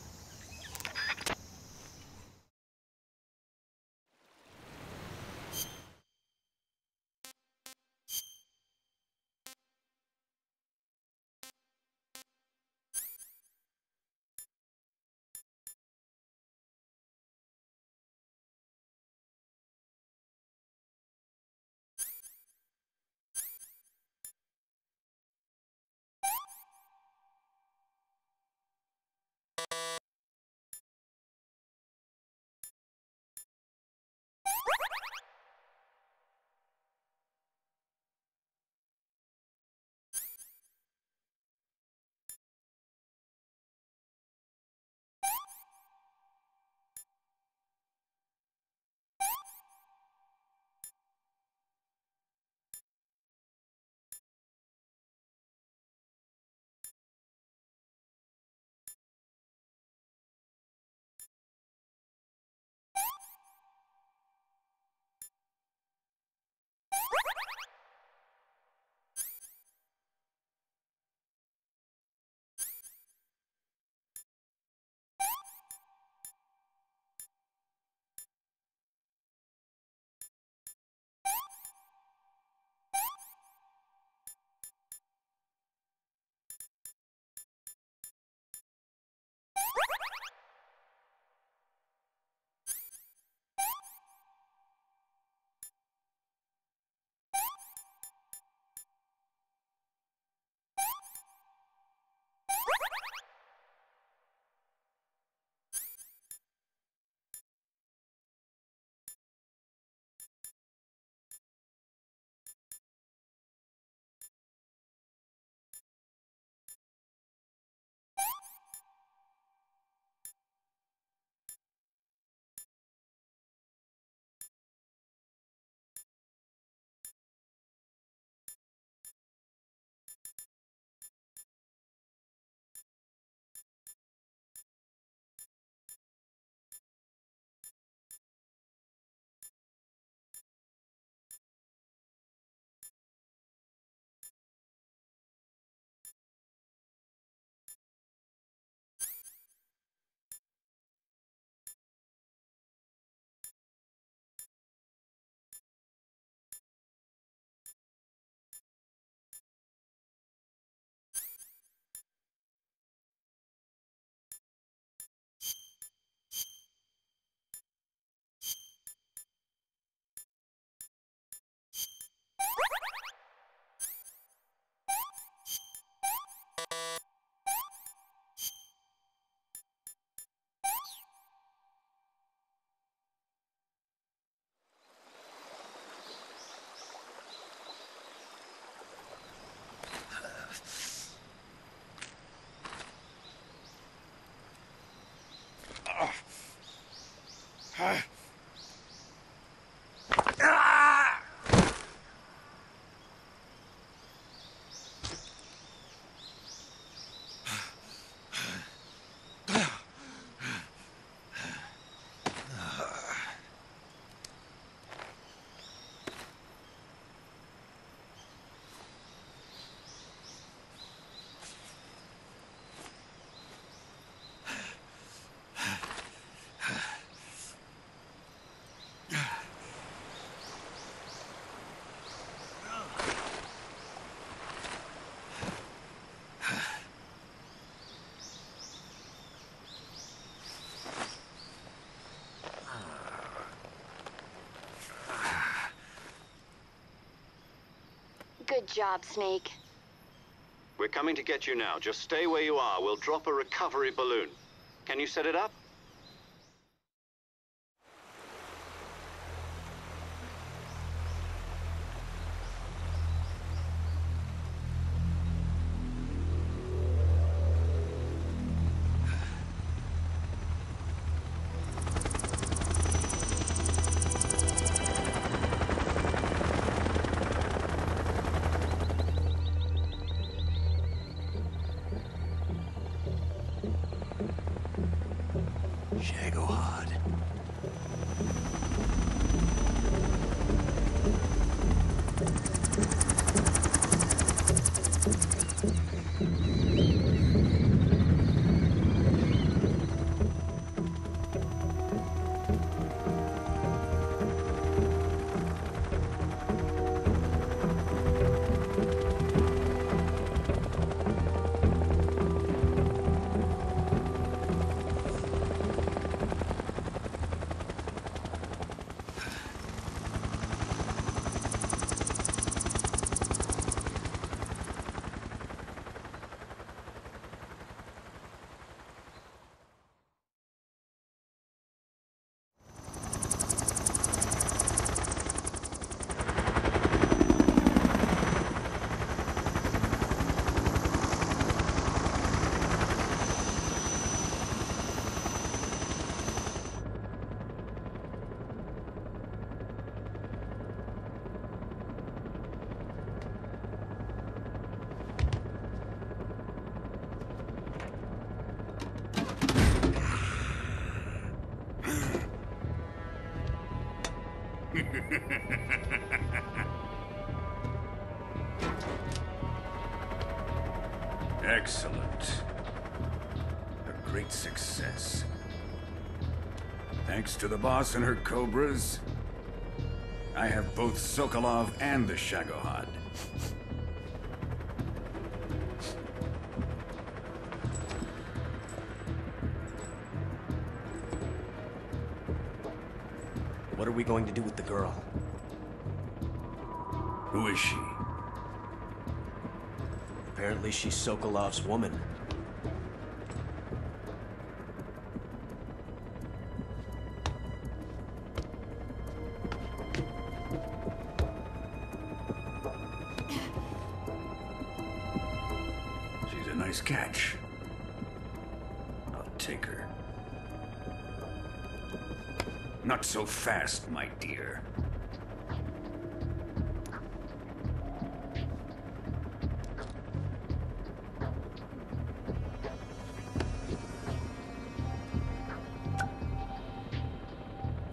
job, Snake. We're coming to get you now. Just stay where you are. We'll drop a recovery balloon. Can you set it up? Excellent. A great success. Thanks to the boss and her cobras, I have both Sokolov and the Shagohod. What are we going to do with the girl? Who is she? Apparently she's Sokolov's woman. She's a nice catch. I'll take her. Not so fast, my dear.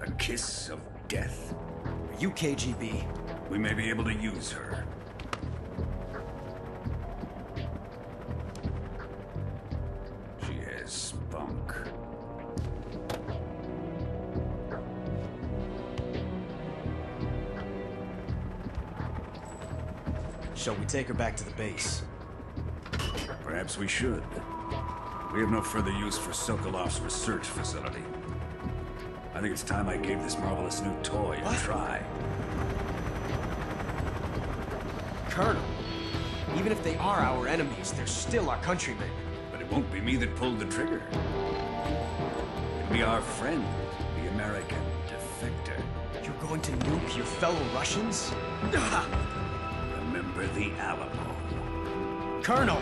A kiss of death. Are you KGB? We may be able to use her. She has spunk. Shall we take her back to the base? Perhaps we should. We have no further use for Sokolov's research facility. I think it's time I gave this marvelous new toy a try. Colonel, even if they are our enemies, they're still our countrymen. But it won't be me that pulled the trigger. It'll be our friend, the American defector. You're going to nuke your fellow Russians? Remember the Alamo. Colonel!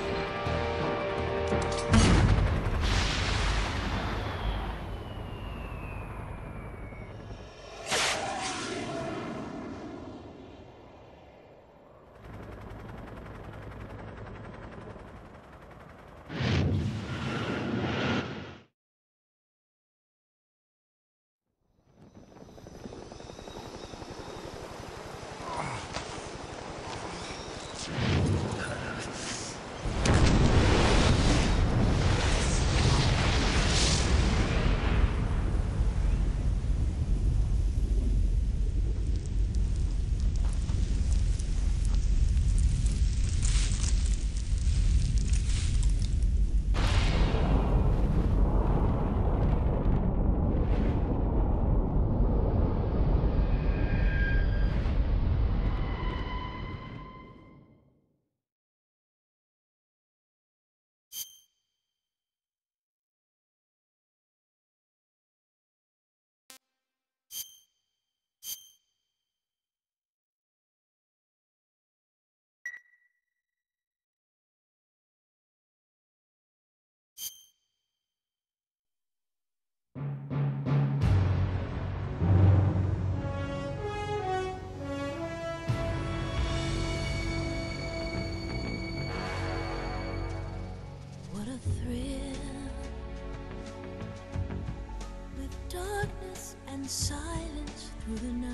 in silence through the night.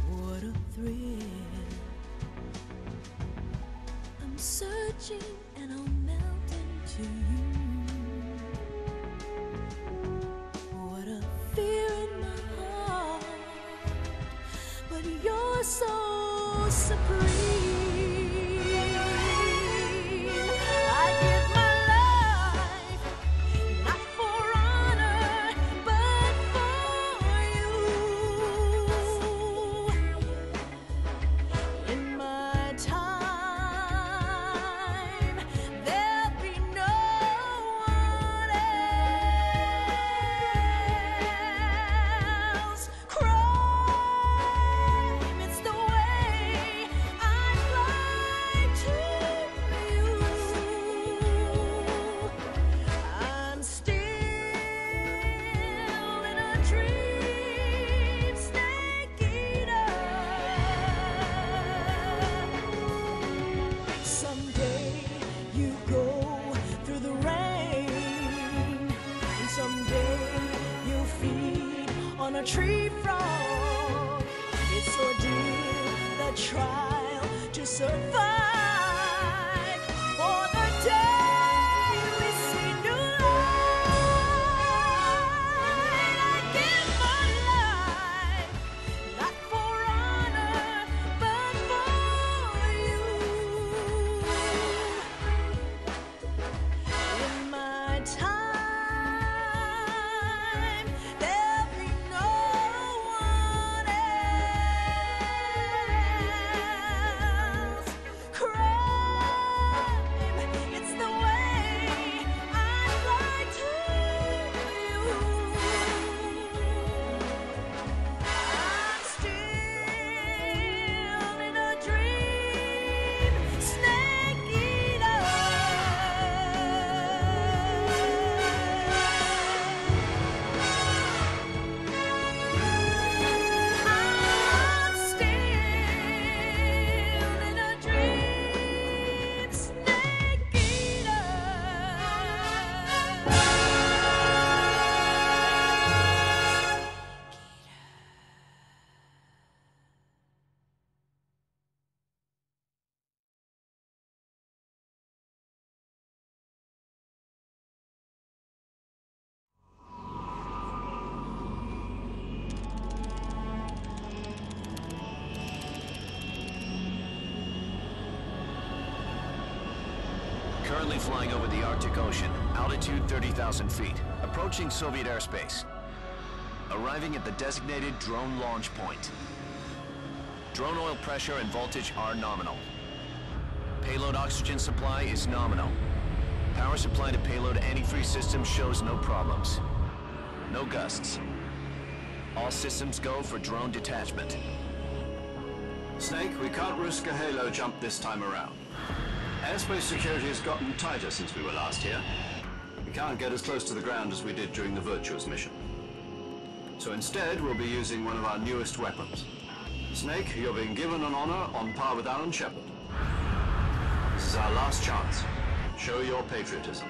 What a thrill. I'm searching and I'll melt into you. What a fear in my heart, but you're so supreme. A tree frog, it's ordeal, the trial to survive. For the day we see new light, I give my life, not for honor, but for you. In my time, there'll be no one else. Crime, it's the way I fly to you. I'm still in a dream, snake eater. I'm still in a dream, snake eater. Currently flying over the Arctic Ocean, altitude 30,000 feet, approaching Soviet airspace. Arriving at the designated drone launch point. Drone oil pressure and voltage are nominal. Payload oxygen supply is nominal. Power supply to payload antifreeze system shows no problems. No gusts. All systems go for drone detachment. Snake, we can't risk a halo jump this time around. Airspace security has gotten tighter since we were last here. We can't get as close to the ground as we did during the Virtuous Mission. So instead, we'll be using one of our newest weapons. Snake, you're being given an honor on par with Alan Shepard. This is our last chance. Show your patriotism.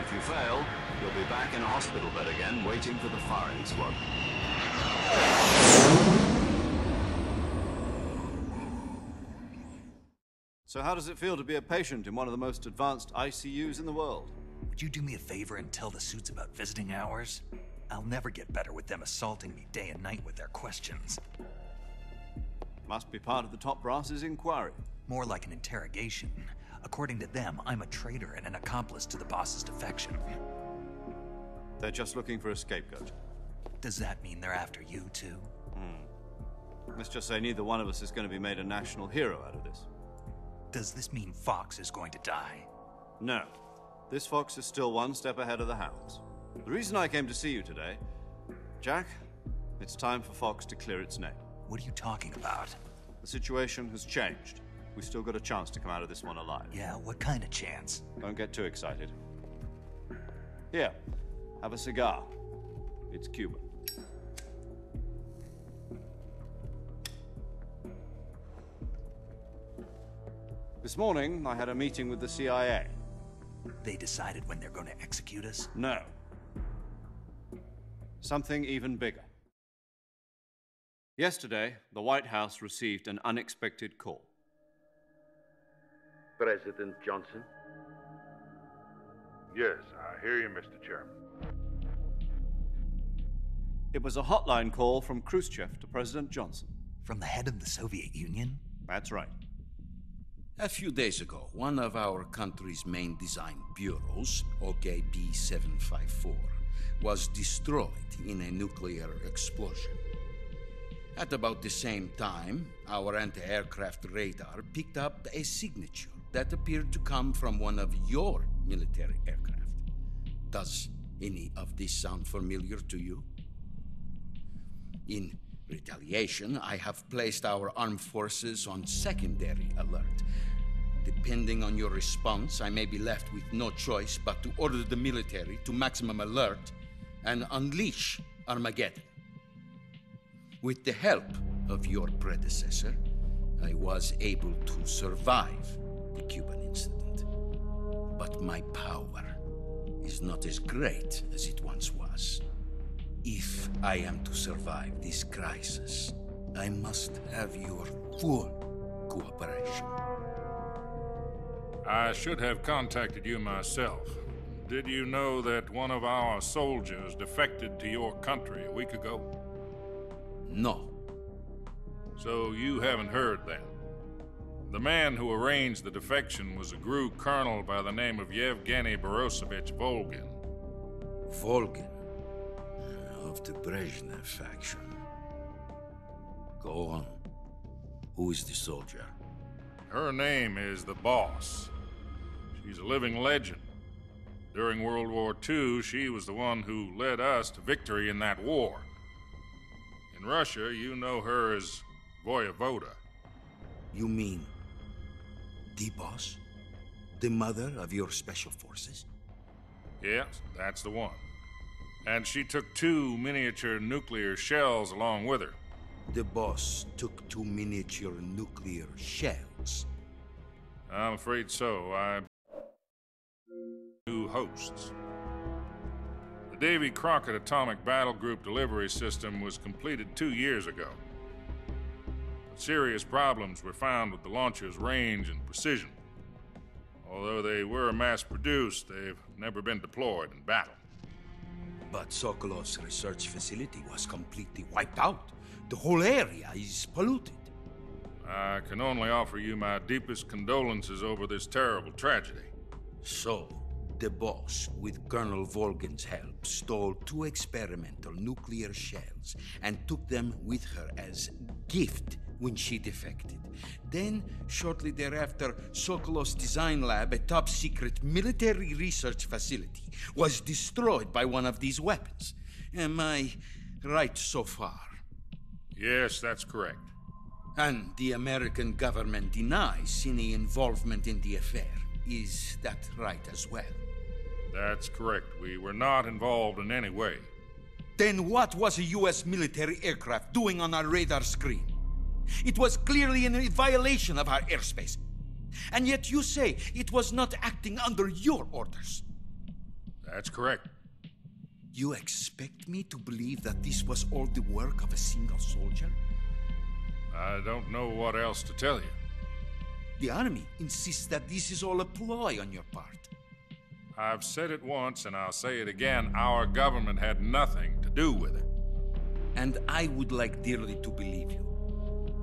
If you fail, you'll be back in a hospital bed again, waiting for the firing squad. So how does it feel to be a patient in one of the most advanced ICUs in the world? Would you do me a favor and tell the suits about visiting hours? I'll never get better with them assaulting me day and night with their questions. Must be part of the top brass's inquiry. More like an interrogation. According to them, I'm a traitor and an accomplice to the boss's defection. They're just looking for a scapegoat. Does that mean they're after you, too? Let's just say neither one of us is going to be made a national hero out of this. Does this mean Fox is going to die? No. This fox is still one step ahead of the hounds. The reason I came to see you today, Jack, it's time for Fox to clear its name. What are you talking about? The situation has changed. We still got a chance to come out of this one alive. Yeah, what kind of chance? Don't get too excited. Here, have a cigar. It's Cuban. This morning, I had a meeting with the CIA. They decided when they're going to execute us? No. Something even bigger. Yesterday, the White House received an unexpected call. President Johnson? Yes, I hear you, Mr. Chairman. It was a hotline call from Khrushchev to President Johnson. From the head of the Soviet Union? That's right. A few days ago, one of our country's main design bureaus, OKB 754, was destroyed in a nuclear explosion. At about the same time, our anti-aircraft radar picked up a signature that appeared to come from one of your military aircraft. Does any of this sound familiar to you? In retaliation, I have placed our armed forces on secondary alert. Depending on your response, I may be left with no choice but to order the military to maximum alert and unleash Armageddon. With the help of your predecessor, I was able to survive the Cuban incident. But my power is not as great as it once was. If I am to survive this crisis, I must have your full cooperation. I should have contacted you myself. Did you know that one of our soldiers defected to your country a week ago? No. So you haven't heard then. The man who arranged the defection was a GRU colonel by the name of Yevgeny Borosovich Volgin. Volgin? Of the Brezhnev faction. Go on. Who is the soldier? Her name is the Boss. She's a living legend. During World War II, she was the one who led us to victory in that war. In Russia, you know her as Voyevoda. You mean the Boss? The mother of your special forces? Yes, that's the one. And she took 2 miniature nuclear shells along with her. The Boss took 2 miniature nuclear shells? I'm afraid so. I... new hosts. The Davy Crockett Atomic Battle Group delivery system was completed 2 years ago. But serious problems were found with the launcher's range and precision. Although they were mass-produced, they've never been deployed in battle. But Sokolov's research facility was completely wiped out. The whole area is polluted. I can only offer you my deepest condolences over this terrible tragedy. So, the Boss, with Colonel Volgin's help, stole 2 experimental nuclear shells and took them with her as gift when she defected. Then, shortly thereafter, Sokolov's design lab, a top-secret military research facility, was destroyed by one of these weapons. Am I right so far? Yes, that's correct. And the American government denies any involvement in the affair. Is that right as well? That's correct. We were not involved in any way. Then what was a U.S. military aircraft doing on our radar screen? It was clearly in violation of our airspace. And yet you say it was not acting under your orders. That's correct. You expect me to believe that this was all the work of a single soldier? I don't know what else to tell you. The Army insists that this is all a ploy on your part. I've said it once and I'll say it again. Our government had nothing to do with it. And I would like dearly to believe you.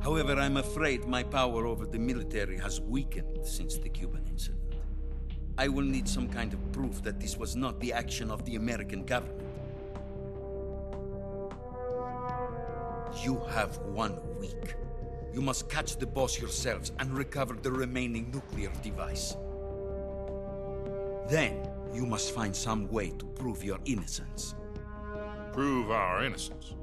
However, I'm afraid my power over the military has weakened since the Cuban incident. I will need some kind of proof that this was not the action of the American government. You have 1 week. You must catch the Boss yourselves and recover the remaining nuclear device. Then, you must find some way to prove your innocence. Prove our innocence?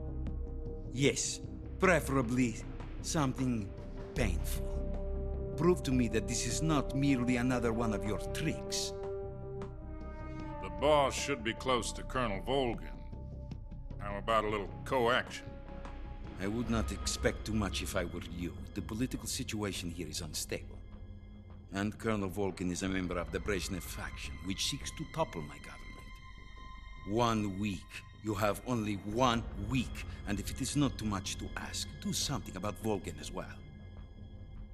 Yes, preferably something painful. Prove to me that this is not merely another one of your tricks. The Boss should be close to Colonel Volgin. How about a little co-action? I would not expect too much if I were you. The political situation here is unstable. And Colonel Volgin is a member of the Brezhnev faction, which seeks to topple my government. 1 week You have only 1 week, and if it is not too much to ask, do something about Volgan as well.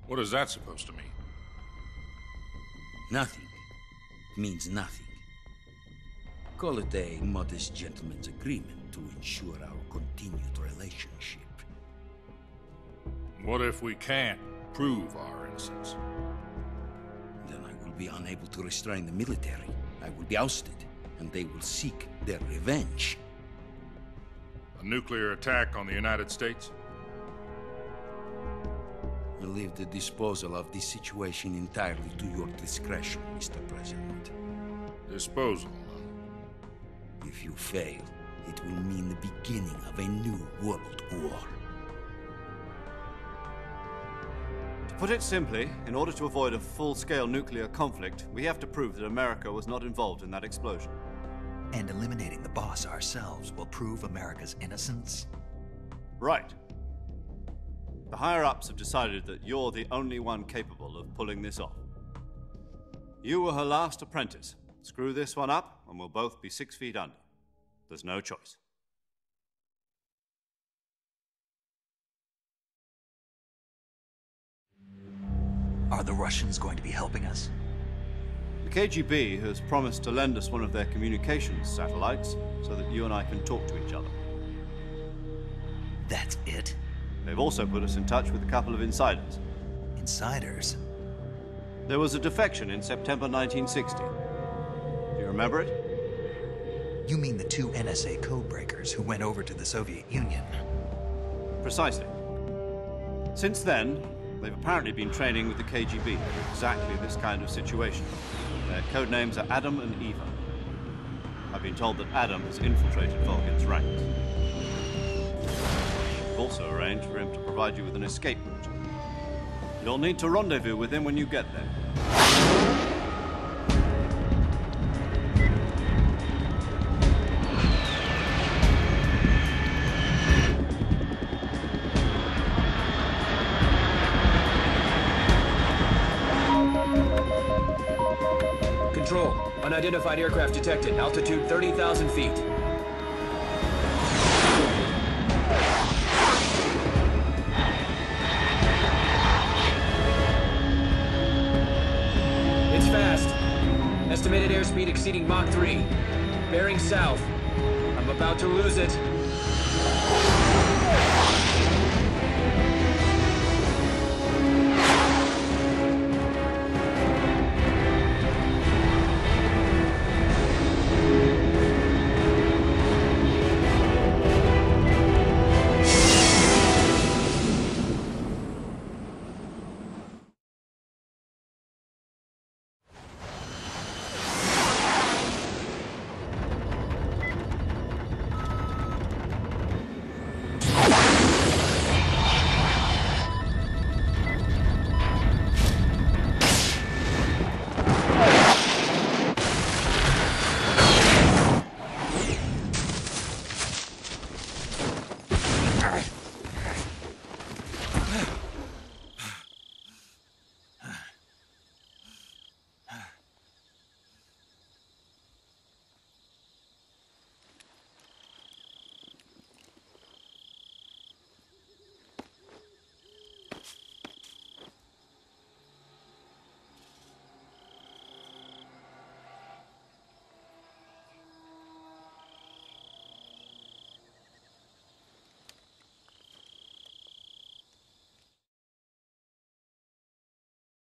What is that supposed to mean? Nothing. It means nothing. Call it a modest gentleman's agreement to ensure our continued relationship. What if we can't prove our innocence? Then I will be unable to restrain the military. I will be ousted, and they will seek their revenge. A nuclear attack on the United States? I leave the disposal of this situation entirely to your discretion, Mr. President. Disposal? If you fail, it will mean the beginning of a new world war. To put it simply, in order to avoid a full-scale nuclear conflict, we have to prove that America was not involved in that explosion. And eliminating the boss ourselves will prove America's innocence? Right. The higher-ups have decided that you're the only one capable of pulling this off. You were her last apprentice. Screw this one up, and we'll both be 6 feet under. There's no choice. Are the Russians going to be helping us? The KGB has promised to lend us one of their communications satellites so that you and I can talk to each other. That's it? They've also put us in touch with a couple of insiders. Insiders? There was a defection in September 1960. Do you remember it? You mean the 2 NSA codebreakers who went over to the Soviet Union? Precisely. Since then, they've apparently been training with the KGB for exactly this kind of situation. Their code names are Adam and Eva. I've been told that Adam has infiltrated Volgan's ranks. We've also arranged for him to provide you with an escape route. You'll need to rendezvous with him when you get there. Control. Unidentified aircraft detected. Altitude 30,000 feet. It's fast. Estimated airspeed exceeding Mach 3. Bearing south. I'm about to lose it.